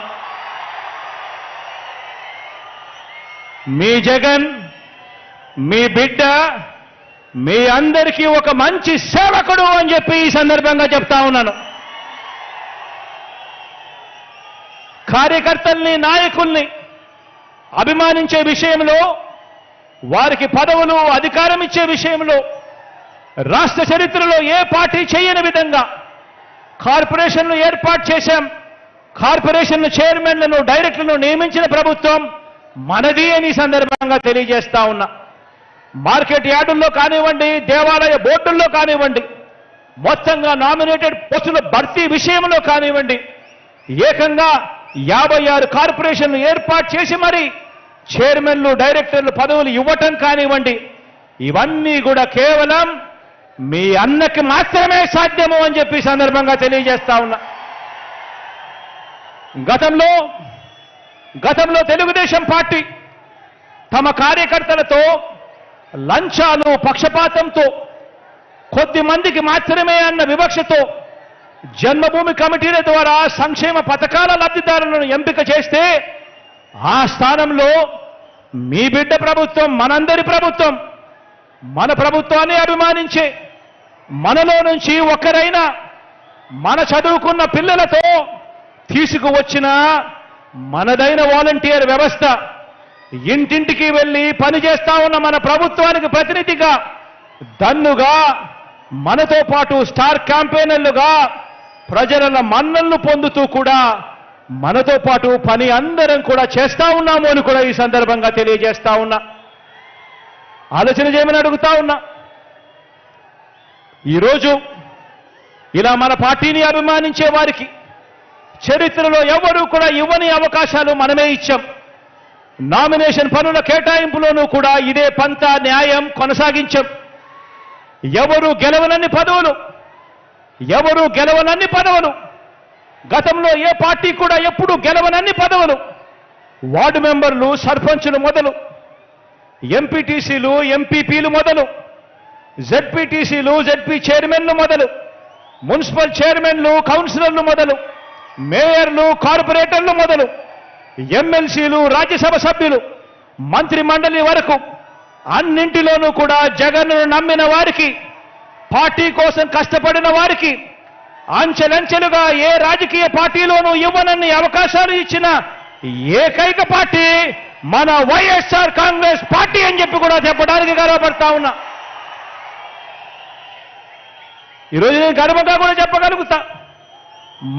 మీ జగన్, మీ బిడ్డ మీ అందరికీ ఒక మంచి సేవకుడు అని చెప్పి ఈ సందర్భంగా చెప్తా ఉన్నాను. కార్యకర్తల్ని, నాయకుల్ని అభిమానించే విషయంలో, వారికి పదవులు, అధికారం ఇచ్చే విషయంలో రాష్ట్ర చరిత్రలో ఏ పార్టీ చేయని విధంగా కార్పొరేషన్లు ఏర్పాటు చేశాం. కార్పొరేషన్ల చైర్మన్లను, డైరెక్టర్లను నియమించిన ప్రభుత్వం మనది అని సందర్భంగా తెలియజేస్తా ఉన్నా. మార్కెట్ యార్డుల్లో కానివ్వండి, దేవాలయ బోర్డుల్లో కానివ్వండి, మొత్తంగా నామినేటెడ్ పోస్టుల భర్తీ విషయంలో కానివ్వండి, ఏకంగా 56 కార్పొరేషన్లు ఏర్పాటు చేసి మరి చైర్మన్లు, డైరెక్టర్లు పదవులు ఇవ్వటం కానివ్వండి, ఇవన్నీ కూడా కేవలం మీ అన్నకి మాత్రమే సాధ్యము అని చెప్పి సందర్భంగా తెలియజేస్తా ఉన్నా. గతంలో తెలుగుదేశం పార్టీ తమ కార్యకర్తలతో లంచాలు, పక్షపాతంతో, కొద్ది మందికి మాత్రమే అన్న వివక్షతో జన్మభూమి కమిటీల ద్వారా సంక్షేమ పథకాల లబ్ధిదారులను ఎంపిక చేస్తే, ఆ స్థానంలో మీ బిడ్డ ప్రభుత్వం, మనందరి ప్రభుత్వం, మన ప్రభుత్వాన్ని అభిమానించే, మనలో నుంచి ఒక్కరైనా మన చదువుకున్న పిల్లలతో తీసుకువచ్చిన మనదైన వాలంటీర్ వ్యవస్థ, ఇంటింటికి వెళ్ళి పనిచేస్తా ఉన్న మన ప్రభుత్వానికి ప్రతినిధిగా, దన్నుగా, మనతో పాటు స్టార్ క్యాంపెయినర్లుగా ప్రజల మన్నలను పొందుతూ కూడా మనతో పాటు పని అందరం కూడా చేస్తా ఉన్నాము అని కూడా ఈ సందర్భంగా తెలియజేస్తా ఉన్నా. ఆలోచన చేయమని అడుగుతా ఉన్నా. ఈరోజు ఇలా మన పార్టీని అభిమానించే వారికి చరిత్రలో ఎవరూ కూడా ఇవ్వని అవకాశాలు మనమే ఇచ్చాం. నామినేషన్ పనుల కేటాయింపులోనూ కూడా ఇదే పంత న్యాయం కొనసాగించాం. ఎవరు గెలవనన్ని పదవులు, గతంలో ఏ పార్టీ కూడా ఎప్పుడు గెలవనన్ని పదవులు, వార్డు మెంబర్లు, సర్పంచులు మొదలు, ఎంపీటీసీలు, ఎంపీపీలు మొదలు, జెడ్పీటీసీలు, జెడ్పీ చైర్మన్లు మొదలు, మున్సిపల్ చైర్మన్లు, కౌన్సిలర్లు మొదలు, మేయర్లు, కార్పొరేటర్లు మొదలు, ఎమ్మెల్సీలు, రాజ్యసభ సభ్యులు, మంత్రి మండలి వరకు అన్నింటిలోనూ కూడా జగన్ను నమ్మిన వారికి, పార్టీ కోసం కష్టపడిన వారికి అంచెలంచెలుగా ఏ రాజకీయ పార్టీలోనూ ఇవ్వనన్ని అవకాశాలు ఇచ్చిన ఏకైక పార్టీ మన వైఎస్ఆర్ కాంగ్రెస్ పార్టీ అని చెప్పి కూడా చెప్పడానికి గర్వపడతా ఉన్నా. ఈరోజు నేను గర్వంగా కూడా చెప్పగలుగుతా,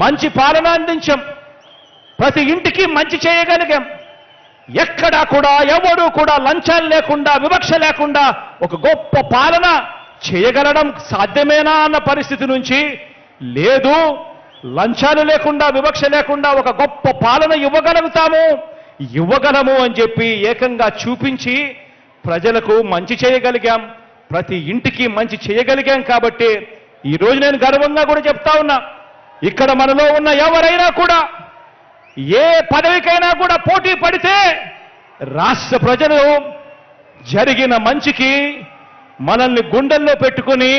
మంచి పాలన అందించాం, ప్రతి ఇంటికి మంచి చేయగలిగాం. ఎక్కడా కూడా ఎవరు కూడా లంచాలు లేకుండా వివక్ష లేకుండా ఒక గొప్ప పాలన చేయగలడం సాధ్యమేనా అన్న పరిస్థితి నుంచి లేదు, లంచాలు లేకుండా వివక్ష లేకుండా ఒక గొప్ప పాలన ఇవ్వగలము అని చెప్పి ఏకంగా చూపించి ప్రజలకు మంచి చేయగలిగాం, ప్రతి ఇంటికి మంచి చేయగలిగాం. కాబట్టి ఈరోజు నేను గర్వంగా కూడా చెప్తా ఉన్నా, ఇక్కడ మనలో ఉన్న ఎవరైనా కూడా ఏ పదవికైనా కూడా పోటీ పడితే రాష్ట్ర ప్రజలు జరిగిన మంచికి మనల్ని గుండెల్లో పెట్టుకుని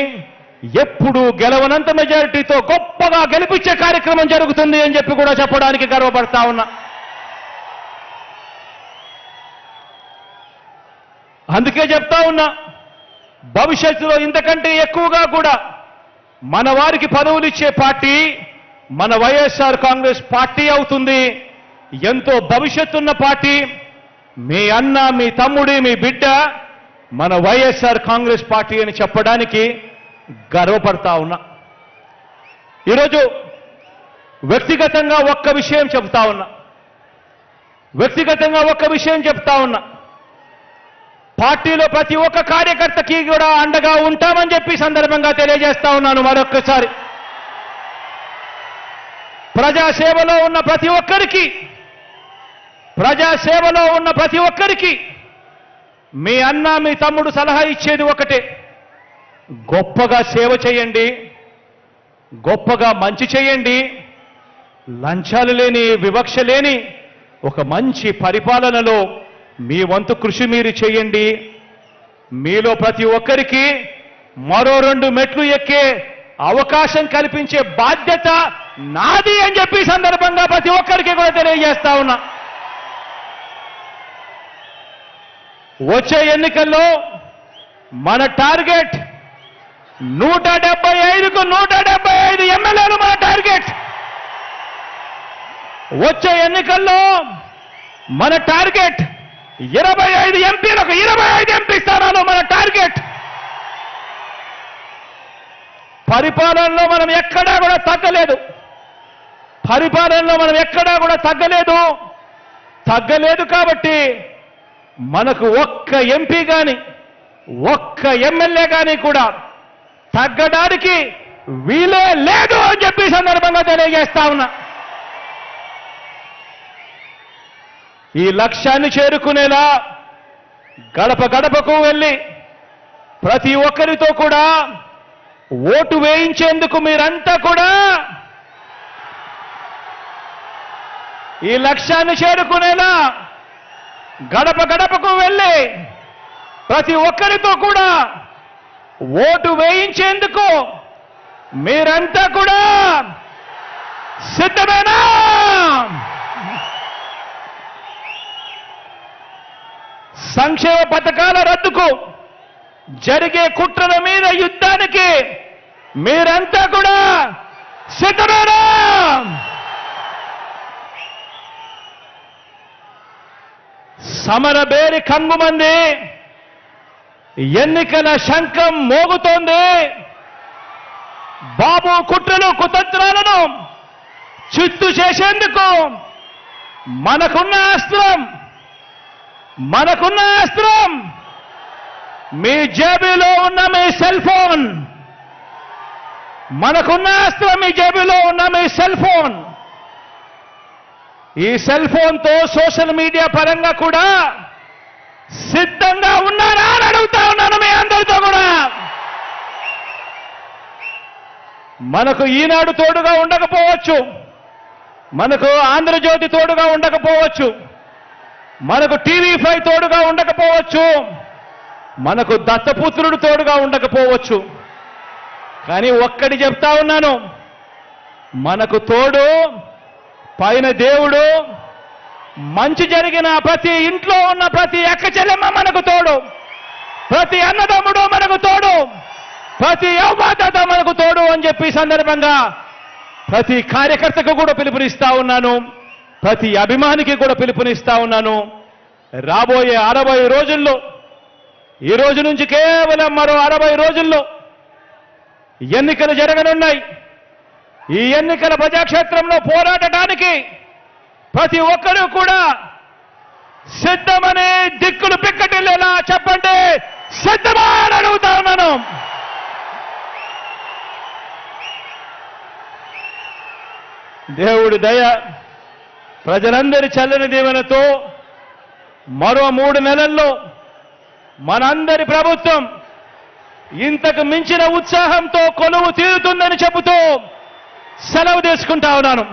ఎప్పుడు గెలవనంత మెజారిటీతో గొప్పగా గెలిపించే కార్యక్రమం జరుగుతుంది అని చెప్పి కూడా చెప్పడానికి గర్వపడతా ఉన్నా. అందుకే చెప్తా ఉన్నా, భవిష్యత్తులో ఇంతకంటే ఎక్కువగా కూడా మన వారికి పదవులు ఇచ్చే పార్టీ మన వైఎస్ఆర్ కాంగ్రెస్ పార్టీ అవుతుంది. ఎంతో భవిష్యత్తున్న పార్టీ, మీ అన్న, మీ తమ్ముడి, మీ బిడ్డ మన వైఎస్ఆర్ కాంగ్రెస్ పార్టీ అని చెప్పడానికి గర్వపడతా ఉన్నా. ఈరోజు వ్యక్తిగతంగా ఒక్క విషయం చెప్తా ఉన్నా, పార్టీలో ప్రతి ఒక్క కార్యకర్తకి కూడా అండగా ఉంటామని చెప్పి సందర్భంగా తెలియజేస్తా ఉన్నాను. మరొక్కసారి ప్రజాసేవలో ఉన్న ప్రతి ఒక్కరికి మీ అన్న, మీ తమ్ముడు సలహా ఇచ్చేది ఒకటే, గొప్పగా సేవ చేయండి, గొప్పగా మంచి చేయండి, లంచాలు లేని వివక్ష లేని ఒక మంచి పరిపాలనలో మీ వంతు కృషి మీరు చేయండి. మీలో ప్రతి ఒక్కరికి మరో 2 మెట్లు ఎక్కే అవకాశం కల్పించే బాధ్యత నాది అని చెప్పి సందర్భంగా ప్రతి ఒక్కరికి కూడా తెలియజేస్తా ఉన్నా. వచ్చే ఎన్నికల్లో మన టార్గెట్ 175కు 175 ఎమ్మెల్యేలు మన టార్గెట్. వచ్చే ఎన్నికల్లో మన టార్గెట్ 25 ఎంపీలకు 25 ఎంపీ స్థానాలు మన టార్గెట్. పరిపాలనలో మనం ఎక్కడా కూడా తగ్గలేదు కాబట్టి మనకు ఒక్క ఎంపీ కానీ ఒక్క ఎమ్మెల్యే కానీ కూడా తగ్గడానికి వీలే లేదు అని చెప్పి సందర్భంగా తెలియజేస్తా ఉన్నా. ఈ లక్ష్యాన్ని చేరుకునేలా గడప గడపకు వెళ్ళి ప్రతి ఒక్కరితో కూడా ఓటు వేయించేందుకు మీరంతా కూడా ఈ లక్ష్యాన్ని చేరుకునేలా గడప గడపకు వెళ్ళి ప్రతి ఒక్కరితో కూడా ఓటు వేయించేందుకు మీరంతా కూడా సిద్ధమేనా? సంక్షేమ పథకాల రద్దుకు జరిగే కుట్రల మీద యుద్ధానికి మీరంతా కూడా సిద్ధమేనా? సమరబేరి కంగుమంది, ఎన్నికల శంఖం మోగుతోంది. బాబు కుట్రలు కుతంత్రాలను చిత్తు చేసేందుకు మనకున్న అస్త్రం మీ జేబులో ఉన్న మీ సెల్ ఫోన్. మనకున్న అస్త్రం మీ జేబులో ఉన్న మీ సెల్ ఫోన్. ఈ సెల్ ఫోన్తో సోషల్ మీడియా పరంగా కూడా సిద్ధంగా ఉన్నారా అని అడుగుతా ఉన్నాను మీ అందరితో కూడా. మనకు ఈనాడు తోడుగా ఉండకపోవచ్చు, మనకు ఆంధ్రజ్యోతి తోడుగా ఉండకపోవచ్చు, మనకు టీవీ5 తోడుగా ఉండకపోవచ్చు, మనకు దత్తపుత్రుడు తోడుగా ఉండకపోవచ్చు. కానీ ఒక్కటి చెప్తా ఉన్నాను, మనకు తోడు పైన దేవుడు. మంచి జరిగిన ప్రతి ఇంట్లో ఉన్న ప్రతి అక్క చెల్లెమ్మ మనకు తోడు, ప్రతి అన్నదమ్ముడు మనకు తోడు, ప్రతి యువమాత మనకు తోడు అని చెప్పి సందర్భంగా ప్రతి కార్యకర్తకు కూడా పిలుపునిస్తా ఉన్నాను, ప్రతి అభిమానికి కూడా పిలుపునిస్తా ఉన్నాను. రాబోయే 60 రోజుల్లో, ఈ రోజు నుంచి కేవలం మరో 60 రోజుల్లో ఎన్నికలు జరగనున్నాయి. ఈ ఎన్నికల ప్రజాక్షేత్రంలో పోరాడటానికి ప్రతి ఒక్కరూ కూడా సిద్ధమని దిక్కులు పిక్కటిల్లేలా చెప్పండి. సిద్ధమా అని అడుగుతా ఉన్నాను. దేవుడి దయ, ప్రజలందరి చల్లని దీవెనతో మరో 3 నెలల్లో మనందరి ప్రభుత్వం ఇంతకు మించిన ఉత్సాహంతో కొలువు తీరుతుందని చెబుతూ సెలవు తీసుకుంటా ఉన్నాను.